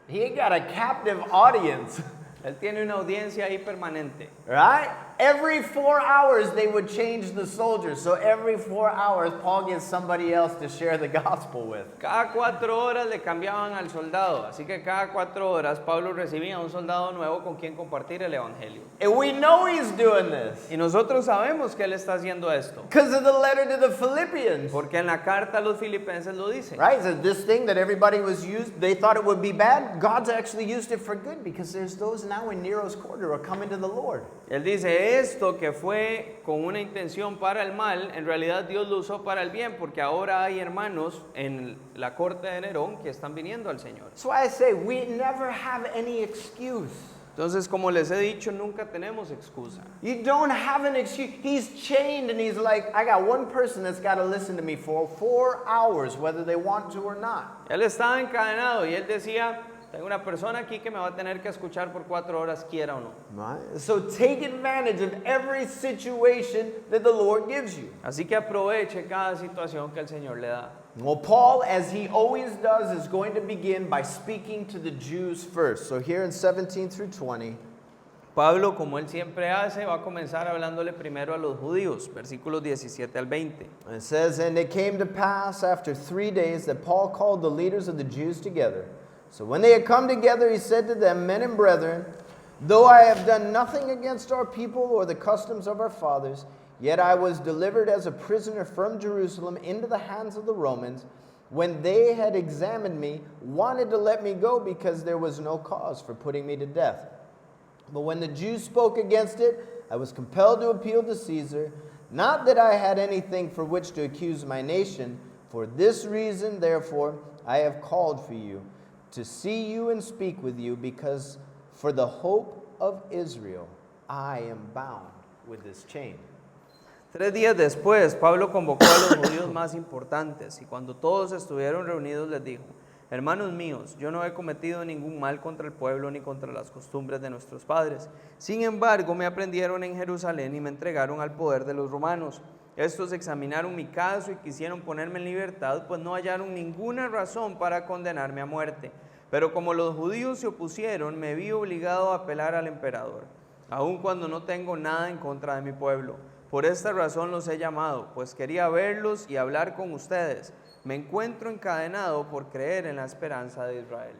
He ain't got a captive audience, Él tiene una audiencia ahí permanente. right? Every 4 hours they would change the soldiers. So every 4 hours Paul gets somebody else to share the gospel with. Cada 4 horas le cambiaban al soldado, así que cada 4 horas Pablo recibía un soldado nuevo con quien compartir el evangelio. And we know he's doing this Y nosotros sabemos que él está haciendo esto, because of the letter to the Philippians. porque en la carta a los filipenses lo dice. Right? So this thing that everybody was used, they thought it would be bad. God's actually used it for good because there's those now in Nero's court who are coming to the Lord. Él dice, esto que fue con una intención para el mal, en realidad Dios lo usó para el bien, porque ahora hay hermanos en la corte de Nerón que están viniendo al Señor. That's why I say we never have any excuse. Entonces, como les he dicho, nunca tenemos excusa. You don't have an excuse. He's chained and he's like, I got one person that's got to listen to me for 4 hours, whether they want to or not. Él estaba encadenado y él decía, tengo una persona aquí que me va a tener que escuchar por 4 horas, quiera o no. Right? So take advantage of every situation that the Lord gives you. Así que aproveche cada situación que el Señor le da. Well, Paul, as he always does, is going to begin by speaking to the Jews first. So here in 17 through 20, Pablo, como él siempre hace, va a comenzar hablándole primero a los judíos, versículos 17 al 20. it says, And it came to pass after 3 days that Paul called the leaders of the Jews together. So when they had come together, he said to them, Men and brethren, though I have done nothing against our people or the customs of our fathers, yet I was delivered as a prisoner from Jerusalem into the hands of the Romans, when they had examined me, wanted to let me go because there was no cause for putting me to death. But when the Jews spoke against it, I was compelled to appeal to Caesar, not that I had anything for which to accuse my nation. For this reason, therefore, I have called for you, to see you and speak with you, because for the hope of Israel, I am bound with this chain. 3 días después, Pablo convocó a los judíos más importantes y cuando todos estuvieron reunidos les dijo, hermanos míos, yo no he cometido ningún mal contra el pueblo ni contra las costumbres de nuestros padres. Sin embargo, me aprendieron en Jerusalén y me entregaron al poder de los romanos. Estos examinaron mi caso y quisieron ponerme en libertad, pues no hallaron ninguna razón para condenarme a muerte. Pero como los judíos se opusieron, me vi obligado a apelar al emperador, aun cuando no tengo nada en contra de mi pueblo. Por esta razón los he llamado, pues quería verlos y hablar con ustedes. Me encuentro encadenado por creer en la esperanza de Israel.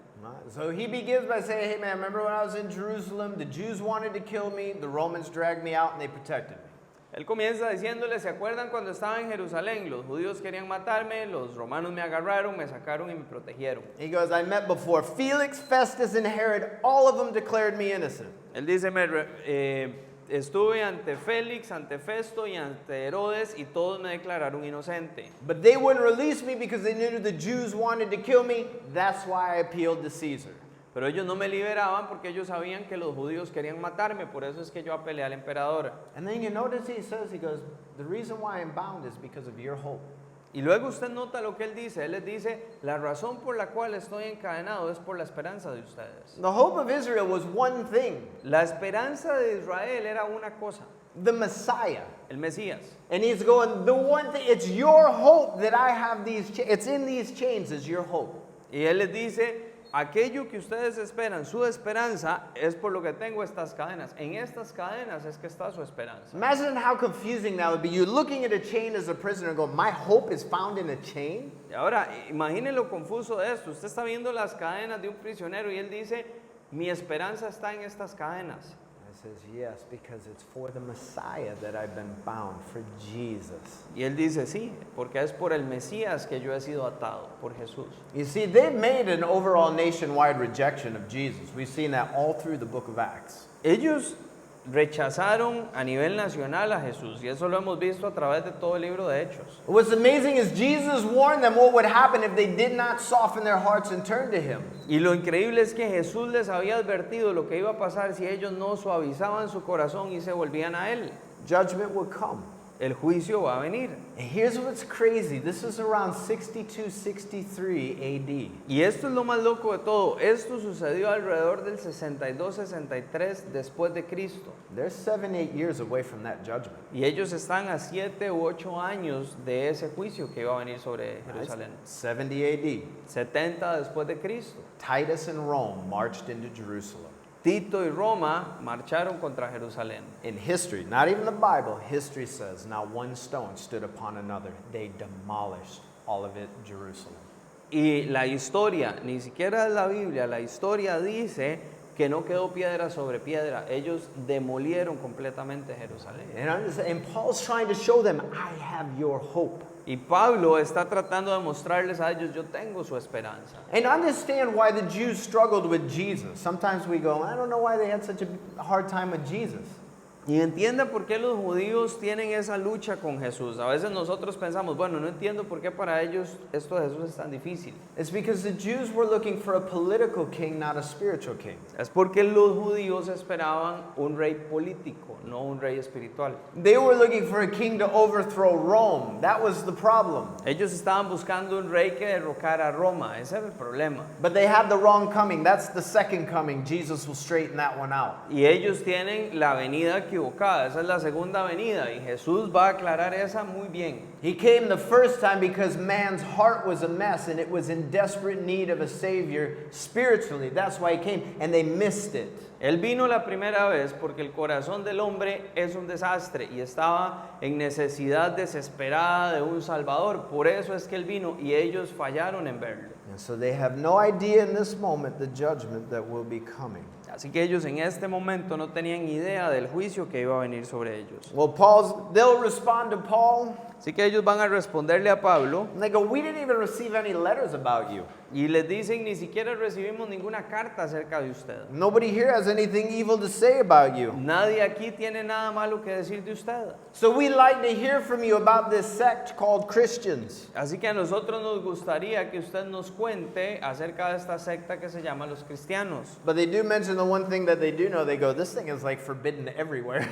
So he begins by saying, hey man, remember when I was in Jerusalem, the Jews wanted to kill me, the Romans dragged me out and they protected me. Él comienza diciéndole, ¿se acuerdan cuando estaba en Jerusalén? Los judíos querían matarme, los romanos me agarraron, me sacaron y me protegieron. He goes, I met before Felix, Festus, and Herod, all of them declared me innocent. Él dice, estuve ante Félix, ante Festo y ante Herodes y todos me declararon inocente. But they wouldn't release me because they knew the Jews wanted to kill me. That's why I appealed to Caesar. Pero ellos no me liberaban porque ellos sabían que los judíos querían matarme, por eso es que yo apelé al emperador. And then you notice he says, he goes, the reason why I'm bound is because of your hope. Y luego usted nota lo que él les dice, la razón por la cual estoy encadenado es por la esperanza de ustedes. The hope of Israel was one thing, La esperanza de Israel era una cosa, the Messiah. el Mesías. And he's going, the one thing, it's your hope that I have these, it's in these chains is your hope. Y él les dice, aquello que ustedes esperan, su esperanza, es por lo que tengo estas cadenas. En estas cadenas es que está su esperanza. Imagine how confusing that would be. You're looking at a chain as a prisoner and go, my hope is found in a chain? Y ahora, imaginen lo confuso de esto. Usted está viendo las cadenas de un prisionero y él dice, mi esperanza está en estas cadenas. I says, yes, because it's for the Messiah that I've been bound, for Jesus. Y él dice, sí, porque es por el Mesías que yo he sido atado, por Jesús. You see, they've made an overall nationwide rejection of Jesus. We've seen that all through the book of Acts. Ellos rechazaron a nivel nacional a Jesús y eso lo hemos visto a través de todo el libro de Hechos. What's amazing is Jesus warned them what would happen if they did not soften their hearts and turn to him. Y lo increíble es que Jesús les había advertido lo que iba a pasar si ellos no suavizaban su corazón y se volvían a Él. Judgment would come. El juicio va a venir. And here's what's crazy. This is around 62, 63 AD. Y esto es lo más loco de todo. Esto sucedió alrededor del 62-63 después de Cristo. They're 7, 8 years away from that judgment. Y ellos están a 7 u 8 años de ese juicio que iba a venir sobre Right? Jerusalén. 70 AD. 70 después de Cristo. Titus and Rome marched into Jerusalem. Tito y Roma marcharon contra Jerusalén. In history, not even the Bible, history says not one stone stood upon another. They demolished all of it, Jerusalem. Y la historia, ni siquiera la Biblia, la historia dice que no quedó piedra sobre piedra. Ellos demolieron completamente Jerusalén. And Paul's trying to show them, I have your hope. Y Pablo está tratando de mostrarles a ellos, yo tengo su esperanza. And understand why the Jews struggled with Jesus. Sometimes we go, I don't know why they had such a hard time with Jesus. Y entienda por qué los judíos tienen esa lucha con Jesús. A veces nosotros pensamos, bueno, no entiendo por qué para ellos esto de Jesús es tan difícil. It's because the Jews were looking for a political king, not a spiritual king. Es porque los judíos esperaban un rey político, no un rey espiritual. They were looking for a king to overthrow Rome. That was the problem. Ellos estaban buscando un rey que derrocara a Roma, ese era el problema. But they had the wrong coming. That's the second coming. Jesus will straighten that one out. Y ellos tienen la venida equivocada, esa es la segunda venida y Jesús va a aclarar esa muy bien. He came the first time because man's heart was a mess and it was in desperate need of a savior spiritually. That's why he came, and they missed it. Él vino la primera vez porque el corazón del hombre es un desastre y estaba en necesidad desesperada de un Salvador. Por eso es que Él vino y ellos fallaron en verlo. And so they have no idea in this moment the judgment that will be coming. Así que ellos en este momento no tenían idea del juicio que iba a venir sobre ellos. Well, they'll respond to Paul. Así que ellos van a responderle a Pablo And they go, we didn't even receive any letters about you. y les dicen, ni siquiera recibimos ninguna carta acerca de usted. Nobody here has anything evil to say about you. Nadie aquí tiene nada malo que decir de usted. So we'd like to hear from you about this sect called Christians. Así que a nosotros nos gustaría que usted nos cuente acerca de esta secta que se llama los cristianos. But they do mention the one thing that they do know. They go, this thing is like forbidden everywhere.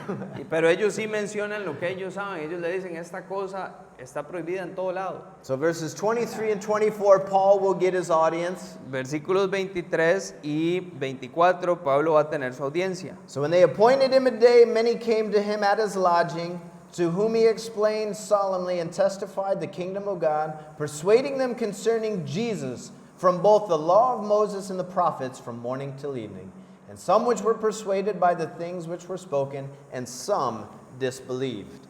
Pero ellos sí mencionan lo que ellos saben. Ellos le dicen, esta cosa está prohibida en todo lado. So verses 23 and 24, Paul will get his audience. Versículos 23 y 24, Pablo va a tener su audiencia. So when they appointed him a day, many came to him at his lodging, to whom he explained solemnly and testified the kingdom of God, persuading them concerning Jesus from both the law of Moses and the prophets from morning till evening. And some which were persuaded by the things which were spoken, and some disbelieved.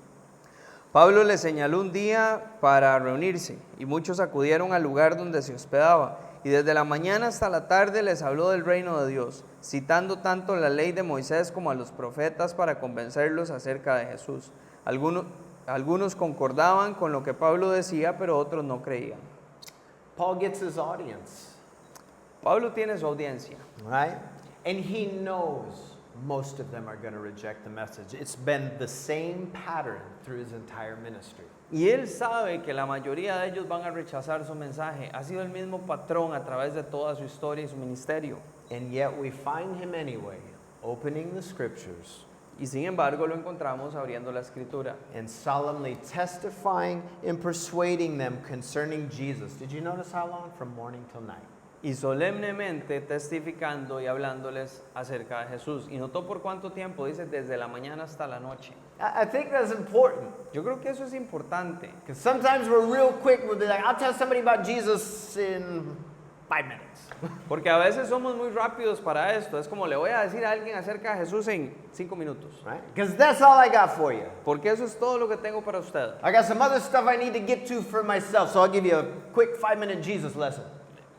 Pablo les señaló un día para reunirse y muchos acudieron al lugar donde se hospedaba y desde la mañana hasta la tarde les habló del reino de Dios, citando tanto la ley de Moisés como a los profetas para convencerlos acerca de Jesús. Algunos concordaban con lo que Pablo decía, pero otros no creían. Paul gets his audience, Pablo tiene su audiencia. right? And he knows most of them are going to reject the message. It's been the same pattern through his entire ministry. Y él sabe que la mayoría de ellos van a rechazar su mensaje. Ha sido el mismo patrón a través de toda su historia y su ministerio. And yet we find him anyway, opening the scriptures Y sin embargo lo encontramos abriendo la escritura and solemnly testifying and persuading them concerning Jesus. Did you notice how long? From morning till night. y solemnemente testificando y hablándoles acerca de Jesús. ¿Y notó por cuánto tiempo? Dice, desde la mañana hasta la noche. I think that's important. Yo creo que eso es importante. Because sometimes we're real quick. We'll be like, I'll tell somebody about Jesus in 5 minutes. Porque a veces somos muy rápidos para esto. Es como le voy a decir a alguien acerca de Jesús en 5 minutos. Right? Because that's all I got for you. Porque eso es todo lo que tengo para usted. I got some other stuff I need to get to for myself, so I'll give you a quick 5-minute Jesus lesson.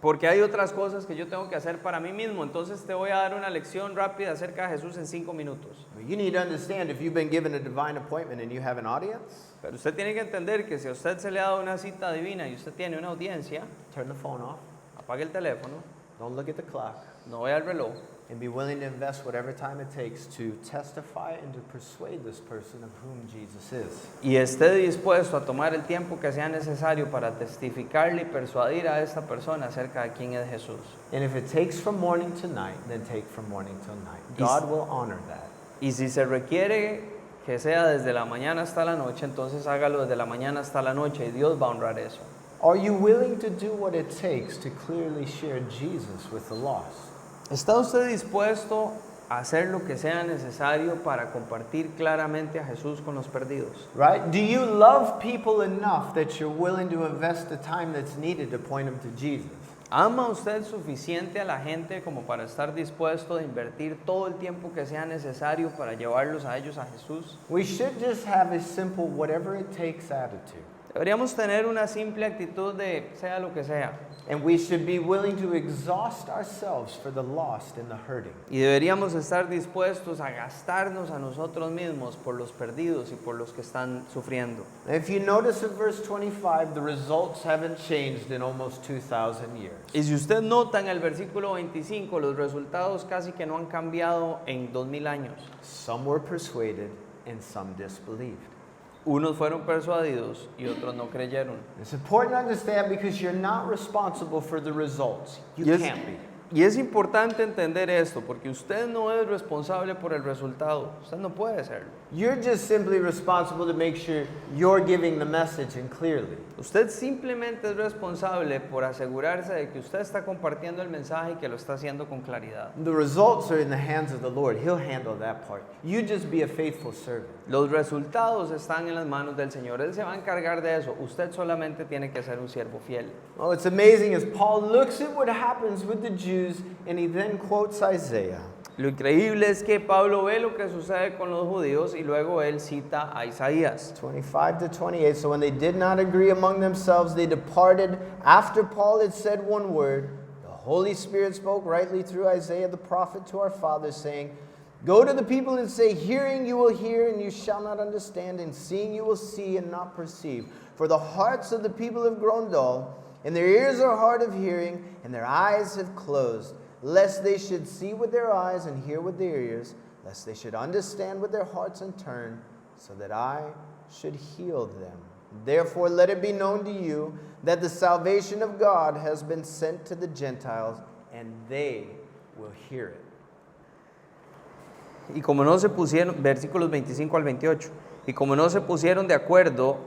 Porque hay otras cosas que yo tengo que hacer para mí mismo. Entonces te voy a dar una lección rápida acerca de Jesús en 5 minutos. But you need to understand if you've been given a divine appointment and you have an audience, Pero usted tiene que entender que si a usted se le ha dado una cita divina y usted tiene una audiencia, turn the phone off, apague el teléfono, don't look at the clock, no vea el reloj and be willing to invest whatever time it takes to testify and to persuade this person of whom Jesus is. y esté dispuesto a tomar el tiempo que sea necesario para testificarle y persuadir a esta persona acerca de quién es Jesús. And if it takes from morning to night, then take from morning till night. God will honor that. Y si se requiere que sea desde la mañana hasta la noche, entonces hágalo desde la mañana hasta la noche y Dios va a honrar eso. Are you willing to do what it takes to clearly share Jesus with the lost? ¿Está usted dispuesto a hacer lo que sea necesario para compartir claramente a Jesús con los perdidos? Right? Do you love people enough that you're willing to invest the time that's needed to point them to Jesus? ¿Ama usted suficiente a la gente como para estar dispuesto a invertir todo el tiempo que sea necesario para llevarlos a ellos a Jesús? We should just have a simple whatever it takes attitude. Deberíamos tener una simple actitud de sea lo que sea. And we should be willing to exhaust ourselves for the lost and the hurting. Y deberíamos estar dispuestos a gastarnos a nosotros mismos por los perdidos y por los que están sufriendo. If you notice in verse 25, the results haven't changed in almost 2,000 years. Y si usted nota en el versículo 25, los resultados casi que no han cambiado en 2000 años. Some were persuaded and some disbelieved. Unos fueron persuadidos y otros no creyeron. It's important to understand because you're not responsible for the results. You can't be. Y es importante entender esto porque usted no es responsable por el resultado. Usted no puede serlo. You're just simply responsible to make sure you're giving the message and clearly. Usted simplemente es responsable por asegurarse de que usted está compartiendo el mensaje y que lo está haciendo con claridad. The results are in the hands of the Lord. He'll handle that part. You just be a faithful servant. Los resultados están en las manos del Señor. Él se va a encargar de eso. Usted solamente tiene que ser un siervo fiel. Oh, it's amazing as Paul looks at what happens with the Jews and he then quotes Isaiah. Lo increíble es que Pablo ve lo que sucede con los judíos y luego él cita a Isaías. 25 to 28. So when they did not agree among themselves, they departed. After Paul had said one word, the Holy Spirit spoke rightly through Isaiah the prophet to our fathers, saying, Go to the people and say, Hearing you will hear, and you shall not understand, and seeing you will see and not perceive. For the hearts of the people have grown dull, and their ears are hard of hearing, and their eyes have closed, lest they should see with their eyes and hear with their ears, lest they should understand with their hearts and turn, so that I should heal them. Therefore let it be known to you that the salvation of God has been sent to the Gentiles, and they will hear it. Y como no se pusieron, versículos 25 al 28, y como no se pusieron de acuerdo,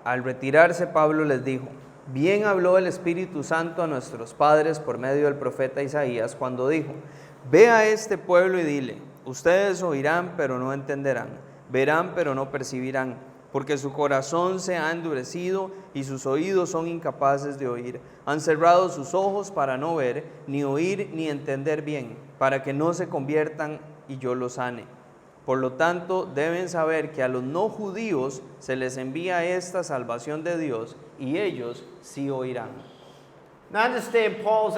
al retirarse Pablo les dijo, bien habló el Espíritu Santo a nuestros padres por medio del profeta Isaías cuando dijo, ve a este pueblo y dile, ustedes oirán pero no entenderán, verán pero no percibirán, porque su corazón se ha endurecido y sus oídos son incapaces de oír. Han cerrado sus ojos para no ver, ni oír, ni entender bien, para que no se conviertan y yo los sane. Por lo tanto, deben saber que a los no judíos se les envía esta salvación de Dios y ellos sí oirán. Now understand, Paul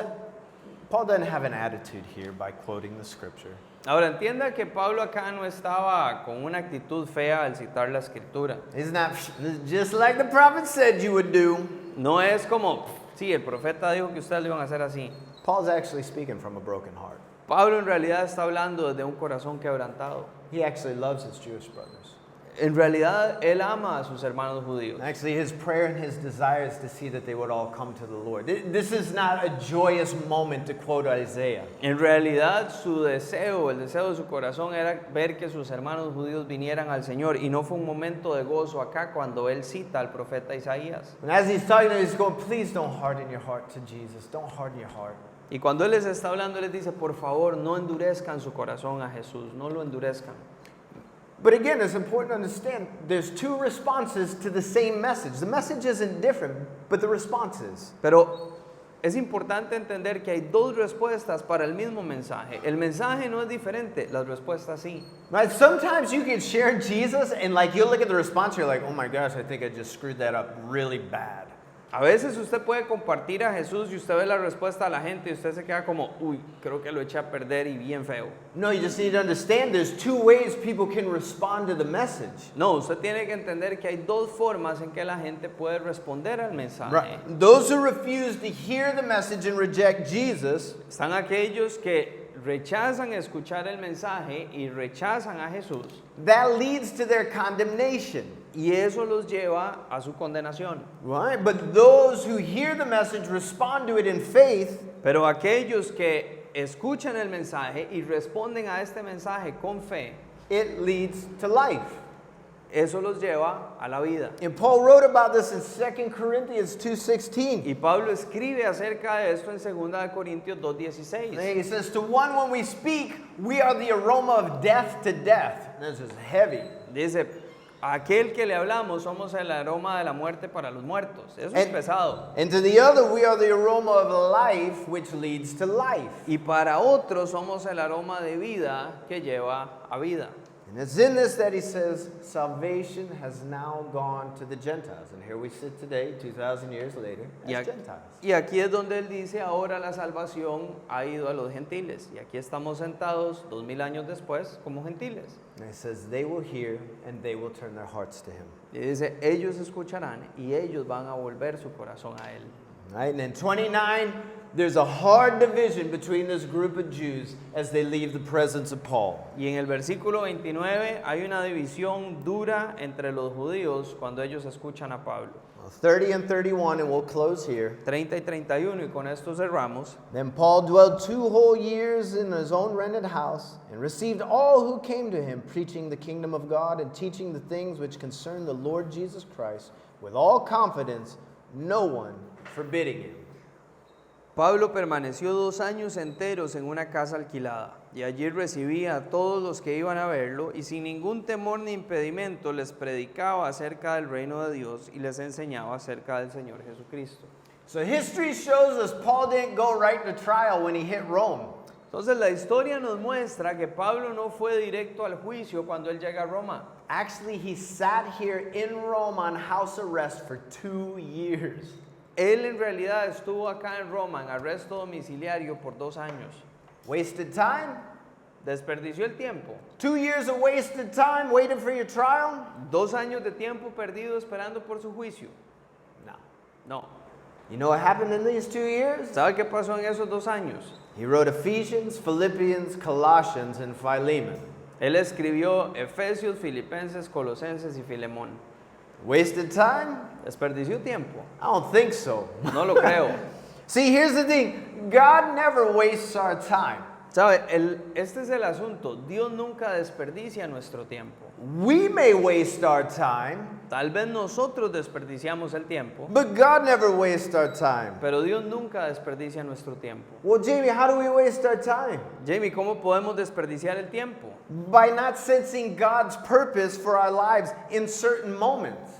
doesn't have an attitude here by quoting the scripture. Ahora entienda que Pablo acá no estaba con una actitud fea al citar la escritura. It's not just like the prophet said you would do. No es como, sí, el profeta dijo que ustedes lo iban a hacer así. Paul's actually speaking from a broken heart. Pablo en realidad está hablando desde un corazón quebrantado. He actually loves his Jewish brothers. En realidad, él ama a sus hermanos judíos. Actually, his prayer and his desire is to see that they would all come to the Lord. This is not a joyous moment to quote Isaiah. En realidad, su deseo, el deseo de su corazón era ver que sus hermanos judíos vinieran al Señor. Y no fue un momento de gozo acá cuando él cita al profeta Isaías. And as he's talking, he's going, please don't harden your heart to Jesus. Don't harden your heart. Y cuando él les está hablando, él les dice, por favor, no endurezcan su corazón a Jesús, no lo endurezcan. But again, it's important to understand there's two responses to the same message. The message isn't different, but the response is. Pero es importante entender que hay dos respuestas para el mismo mensaje. El mensaje no es diferente, las respuestas sí. Right? Sometimes you can share Jesus and like you'll look at the response, you're like, oh my gosh, I think I just screwed that up really bad. A veces usted puede compartir a Jesús y usted ve la respuesta de la gente y usted se queda como, uy, creo que lo eché a perder y bien feo. No, you just need to understand there's two ways people can respond to the message. No, usted tiene que entender que hay dos formas en que la gente puede responder al mensaje. Right. Those who refuse to hear the message and reject Jesus, Están aquellos que rechazan escuchar el mensaje y rechazan a Jesús that leads to their condemnation. y eso los lleva a su condenación. Right? But those who hear the message, respond to it in faith, Pero aquellos que escuchan el mensaje y responden a este mensaje con fe, it leads to life. eso los lleva a la vida. And Paul wrote about this in 2 Corinthians 2:16. Y Pablo escribe acerca de esto en 2 Corintios 2:16. He says, to one when we speak, we are the aroma of death to death. This is heavy. Dice, a aquel que le hablamos somos el aroma de la muerte para los muertos. Eso es pesado. And to the other, we are the aroma of life, which leads to life. Y para otros somos el aroma de vida que lleva a vida. And it's in this that he says, salvation has now gone to the Gentiles. And here we sit today, 2,000 years later, as Gentiles. Y aquí es donde él dice, ahora la salvación ha ido a los gentiles. Y aquí estamos sentados 2000 años después como gentiles. And he says, they will hear and they will turn their hearts to him. Y dice, ellos escucharán y ellos van a volver su corazón a él. Right? And in 29, there's a hard division between this group of Jews as they leave the presence of Paul. Y en el versículo 29 hay una división dura entre los judíos cuando ellos escuchan a Pablo. 30 and 31, and we'll close here. 30 y 31, y con esto cerramos. Then Paul dwelled 2 whole years in his own rented house and received all who came to him, preaching the kingdom of God and teaching the things which concern the Lord Jesus Christ with all confidence, no one forbidding him. Pablo permaneció 2 años enteros en una casa alquilada, y allí recibía a todos los que iban a verlo, y sin ningún temor ni impedimento les predicaba acerca del reino de Dios y les enseñaba acerca del Señor Jesucristo. So history shows us Paul didn't go right to trial when he hit Rome. Entonces la historia nos muestra que Pablo no fue directo al juicio cuando él llega a Roma. Actually, he sat here in Rome on house arrest for 2 years. Él en realidad estuvo acá en Roma en arresto domiciliario por 2 años. Wasted time? Desperdició el tiempo. 2 years of wasted time waiting for your trial? 2 años de tiempo perdido esperando por su juicio. No. No. You know what happened in these 2 years? ¿Sabe qué pasó en esos 2 años? He wrote Ephesians, Philippians, Colossians, and Philemon. Él escribió Efesios, Filipenses, Colosenses y Filemón. Wasted time? ¿Desperdició tiempo? I don't think so. No lo creo. See, here's the thing. God never wastes our time. ¿Sabe? Este es el asunto. Dios nunca desperdicia nuestro tiempo. We may waste our time, Tal vez nosotros desperdiciamos el tiempo, but God never wastes our time. pero Dios nunca desperdicia nuestro tiempo. Well, Jamie, how do we waste our time? Jamie, ¿cómo podemos desperdiciar el tiempo? By not sensing God's purpose for our lives in certain moments.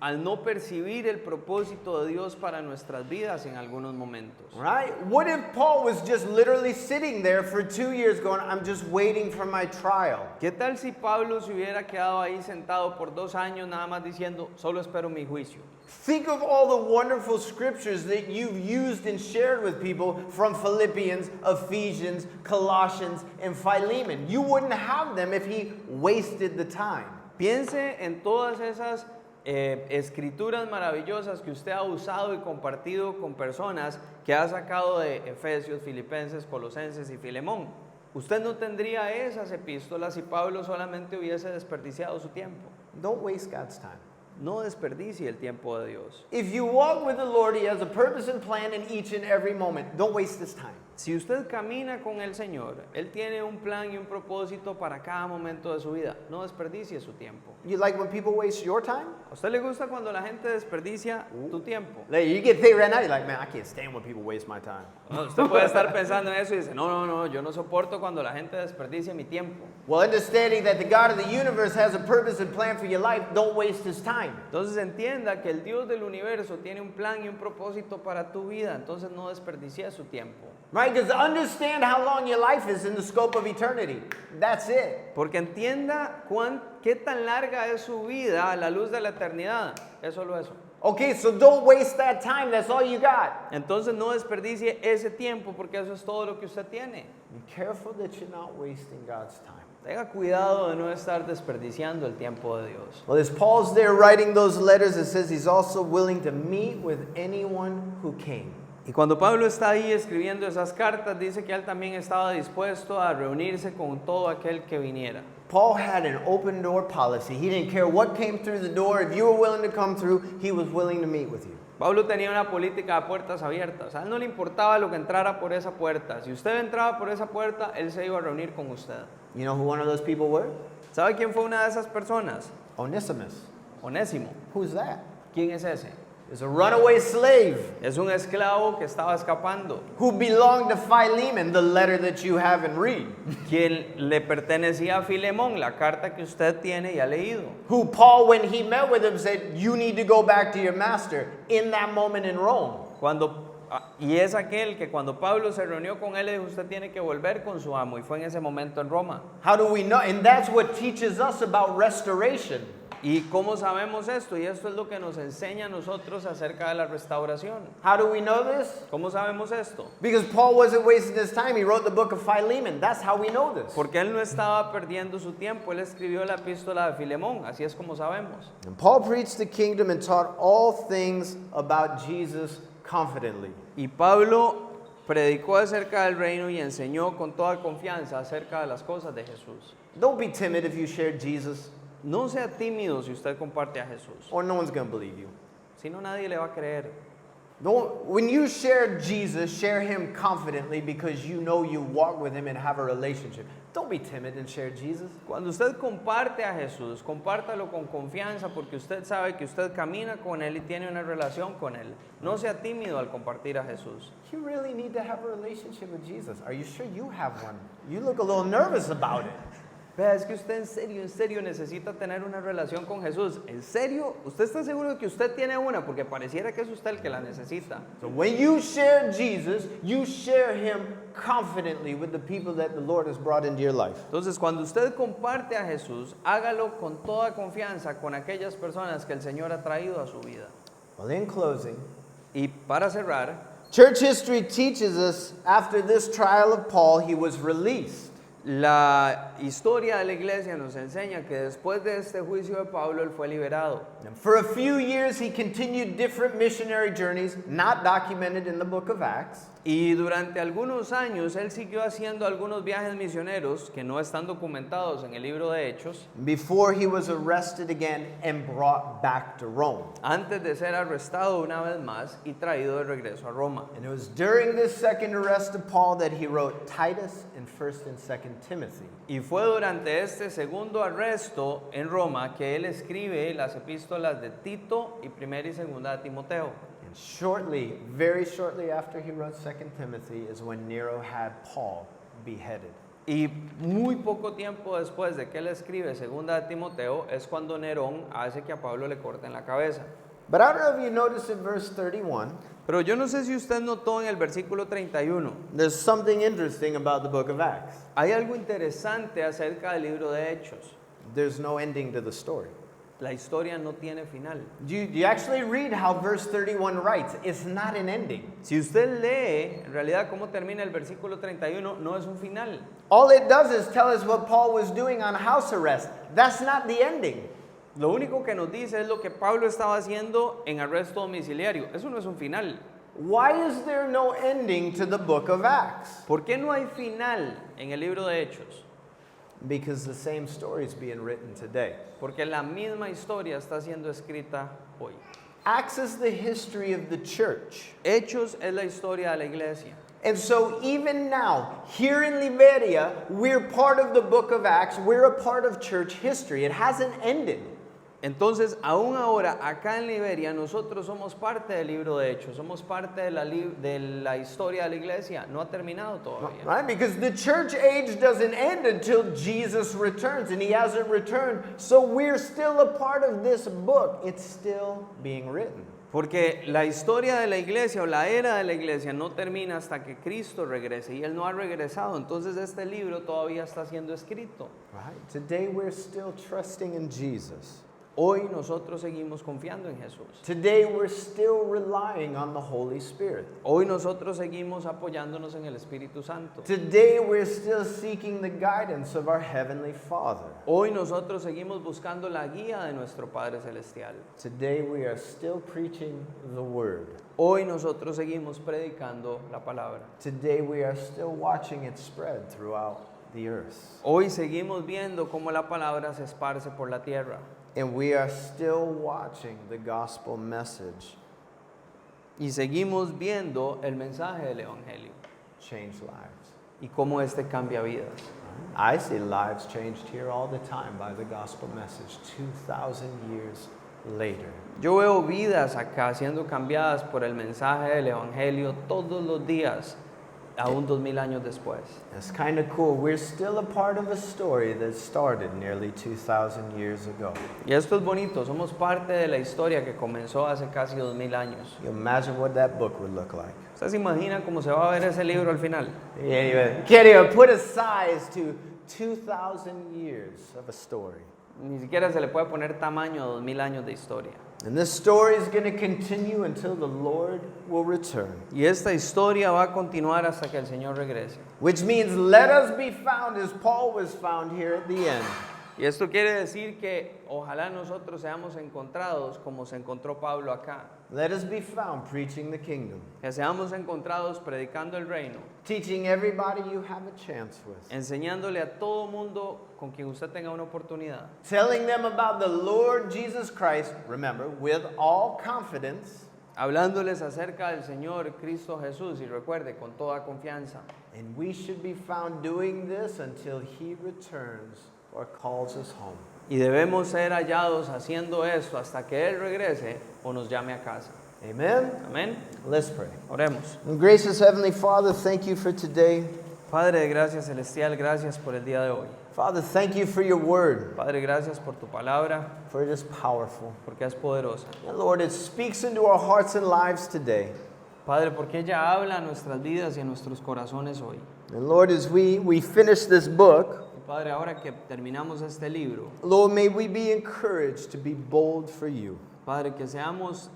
Al no percibir el propósito de Dios para nuestras vidas en algunos momentos. Right? What if Paul was just literally sitting there for 2 years going, I'm just waiting for my trial? ¿Qué tal si Pablo se hubiera quedado ahí sentado por 2 años nada más diciendo, solo espero mi juicio? Think of all the wonderful scriptures that you've used and shared with people from Philippians, Ephesians, Colossians, and Philemon. You wouldn't have them if he wasted the time. Piense en todas esas escrituras maravillosas que usted ha usado y compartido con personas que ha sacado de Efesios, Filipenses, Colosenses y Filemón. Usted no tendría esas epístolas si Pablo solamente hubiese desperdiciado su tiempo. Don't waste God's time. No desperdicie el tiempo de Dios. If you walk with the Lord, he has a purpose and plan in each and every moment. Don't waste this time. Si usted camina con el Señor, Él tiene un plan y un propósito para cada momento de su vida. No desperdicie su tiempo. You like when people waste your time? ¿A usted le gusta cuando la gente desperdicia tu tiempo? Like, you get paid right now, you're like, man, I can't stand when people waste my time. No, usted puede estar pensando en eso y dice, no, yo no soporto cuando la gente desperdicia mi tiempo. Well, understanding that the God of the universe has a purpose and plan for your life, don't waste his time. Entonces entienda que el Dios del universo tiene un plan y un propósito para tu vida, entonces no desperdicie su tiempo. Right? Because understand how long your life is in the scope of eternity. That's it. Porque entienda qué tan larga es su vida a la luz de la eternidad. Es solo eso. Okay, so don't waste that time. That's all you got. Entonces no desperdicie ese tiempo porque eso es todo lo que usted tiene. Be careful that you're not wasting God's time. Tenga cuidado de no estar desperdiciando el tiempo de Dios. Well, as Paul's there writing those letters, it says he's also willing to meet with anyone who came. Y cuando Pablo está ahí escribiendo esas cartas, dice que él también estaba dispuesto a reunirse con todo aquel que viniera. Paul had an open door policy. He didn't care what came through the door. If you were willing to come through, he was willing to meet with you. Pablo tenía una política de puertas abiertas. A él no le importaba lo que entrara por esa puerta. Si usted entraba por esa puerta, él se iba a reunir con usted. You know who one of those people were? ¿Sabe quién fue una de esas personas? Onesimus. Onésimo. Who's that? ¿Quién es ese? It's a runaway slave Es un esclavo que estaba escapando, who belonged to Philemon, the letter that you haven't read. quien le pertenecía a Filemón, la carta que usted tiene y ha leído. Who Paul, when he met with him, said, you need to go back to your master in that moment in Rome. Y es aquel que cuando Pablo se reunió con él, le dijo, usted tiene que volver con su amo, y fue en ese momento en Roma. How do we know? And that's what teaches us about restoration. ¿Y cómo sabemos esto? Y esto es lo que nos enseña a nosotros acerca de la restauración. How do we know this? ¿Cómo sabemos esto? Because Paul wasn't wasting his time. He wrote the book of Philemon. That's how we know this. Porque él no estaba perdiendo su tiempo, él escribió la epístola de Filemón, así es como sabemos. And Paul preached the kingdom and taught all things about Jesus confidently. Y Pablo predicó acerca del reino y enseñó con toda confianza acerca de las cosas de Jesús. Don't be timid if you share Jesus, No sea tímido si usted comparte a Jesús, or no one's going to believe you. si no nadie le va a creer. When you share Jesus, share him confidently because you know you walk with him and have a relationship. Don't be timid and share Jesus. Cuando usted comparte a Jesús, compártalo con confianza porque usted sabe que usted camina con Él y tiene una relación con Él. No sea tímido al compartir a Jesús. You really need to have a relationship with Jesus. Are you sure you have one? You look a little nervous about it. Vea, es que usted en serio necesita tener una relación con Jesús. ¿En serio? ¿Usted está seguro de que usted tiene una? Porque pareciera que es usted el que la necesita. So when you share Jesus, you share him confidently with the people that the Lord has brought into your life. Entonces, cuando usted comparte a Jesús, hágalo con toda confianza con aquellas personas que el Señor ha traído a su vida. Well, in closing, Y para cerrar, church history teaches us after this trial of Paul, he was released. la historia de la iglesia nos enseña que después de este juicio de Pablo, él fue liberado. And for a few years, he continued different missionary journeys, not documented in the book of Acts. Y durante algunos años él siguió haciendo algunos viajes misioneros que no están documentados en el libro de Hechos, Before he was arrested again and brought back to Rome. antes de ser arrestado una vez más y traído de regreso a Roma. And it was during this second arrest of Paul that he wrote Titus and 1st and 2nd Timothy. Y fue durante este segundo arresto en Roma que él escribe las epístolas de Tito y primera y segunda de Timoteo. And shortly, very shortly after he wrote 2nd Timothy is when Nero had Paul beheaded. Y muy poco tiempo después de que él escribe segunda de Timoteo es cuando Nerón hace que a Pablo le corten la cabeza. But I don't know if you noticed in verse 31, Pero yo no sé si usted notó en el versículo 31, there's something interesting about the book of Acts. hay algo interesante acerca del libro de Hechos. There's no ending to the story. La historia no tiene final. You actually read how verse 31 writes. It's not an ending. Si usted lee, en realidad, cómo termina el versículo 31, no es un final. All it does is tell us what Paul was doing on house arrest. That's not the ending. Lo único que nos dice es lo que Pablo estaba haciendo en arresto domiciliario. Eso no es un final. Why is there no ending to the book of Acts? ¿Por qué no hay final en el libro de Hechos? Because the same story is being written today. Porque la misma historia está siendo escrita hoy. Acts is the history of the church. Hechos es la historia de la iglesia. And so even now, here in Liberia, we're part of the book of Acts. We're a part of church history. It hasn't ended. Entonces, aún ahora, acá en Liberia, nosotros somos parte del libro de Hechos, somos parte de la historia de la iglesia. No ha terminado todavía. Right? Because the church age doesn't end until Jesus returns, and he hasn't returned. So we're still a part of this book. It's still being written. Porque la historia de la iglesia o la era de la iglesia no termina hasta que Cristo regrese y Él no ha regresado. Entonces este libro todavía está siendo escrito. Right? Today we're still trusting in Jesus. Hoy nosotros seguimos confiando en Jesús. Today we're still relying on the Holy Spirit. Hoy nosotros seguimos apoyándonos en el Espíritu Santo. Today we're still seeking the guidance of our Heavenly Father. Hoy nosotros seguimos buscando la guía de nuestro Padre Celestial. Today we are still preaching the Word. Hoy nosotros seguimos predicando la palabra. Today we are still watching it spread throughout the earth. Hoy seguimos viendo cómo la palabra se esparce por la tierra. And we are still watching the gospel message Y seguimos viendo el mensaje del Evangelio change lives. y cómo este cambia vidas. I see lives changed here all the time by the gospel message 2,000 years later. Yo veo vidas acá siendo cambiadas por el mensaje del Evangelio todos los días, aún 2000 años después. It's kind of cool. We're still a part of a story that started nearly 2,000 years ago. Y esto es bonito, somos parte de la historia que comenzó hace casi 2000 años. You imagine what that book would look like. ¿Usted se imagina cómo se va a ver ese libro al final? Can't even put a size to 2,000 years of a story. Ni siquiera se le puede poner tamaño a 2000 años de historia. And this story is going to continue until the Lord will return. Y esta historia va a continuar hasta que el Señor regrese. Which means let us be found as Paul was found here at the end. Y esto quiere decir que ojalá nosotros seamos encontrados como se encontró Pablo acá. Let us be found preaching the kingdom. Que seamos encontrados predicando el reino. Teaching everybody you have a chance with. Enseñándole a todo mundo con quien usted tenga una oportunidad. Telling them about the Lord Jesus Christ, remember, with all confidence. Hablándoles acerca del Señor Cristo Jesús y recuerde, con toda confianza. And we should be found doing this until he returns or calls us home. Y debemos ser hallados haciendo esto hasta que Él regrese o nos llame a casa. Amen? Amén. Let's pray. Oremos. And gracious Heavenly Father, thank you for today. Padre de gracia celestial, gracias por el día de hoy. Father, thank you for your word, Padre, gracias por tu palabra, for it is powerful. porque es poderosa. And Lord, it speaks into our hearts and lives today. Padre, porque ella habla a nuestras vidas y a nuestros corazones hoy. And Lord, as we finish this book, Y Padre, ahora que terminamos este libro, Lord, may we be encouraged to be bold for you. Padre, que seamos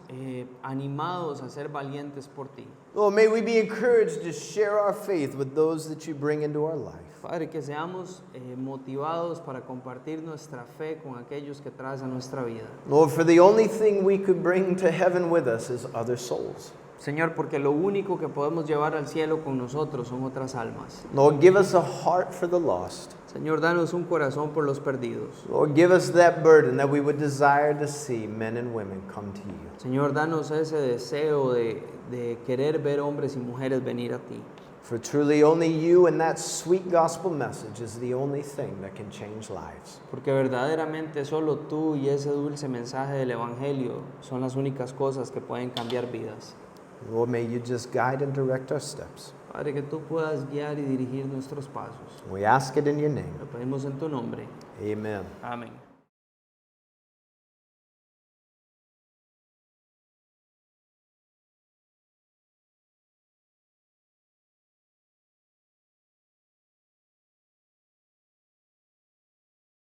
animados a ser valientes por ti. Lord, may we be encouraged to share our faith with those that you bring into our life. Padre, que seamos motivados para compartir nuestra fe con aquellos que traes a nuestra vida. Lord, for the only thing we could bring to heaven with us is other souls. Señor, porque lo único que podemos llevar al cielo con nosotros son otras almas. Lord, give us a heart for the lost. Señor, danos un corazón por los perdidos. Lord, give us that burden that we would desire to see men and women come to you. Señor, danos ese deseo de querer ver hombres y mujeres venir a ti. For truly only you and that sweet gospel message is the only thing that can change lives. Porque verdaderamente solo tú y ese dulce mensaje del Evangelio son las únicas cosas que pueden cambiar vidas. Lord, may you just guide and direct our steps. Padre, que tú puedas guiar y dirigir nuestros pasos. We ask it in your name. Lo pedimos en tu nombre. Amen. Amén.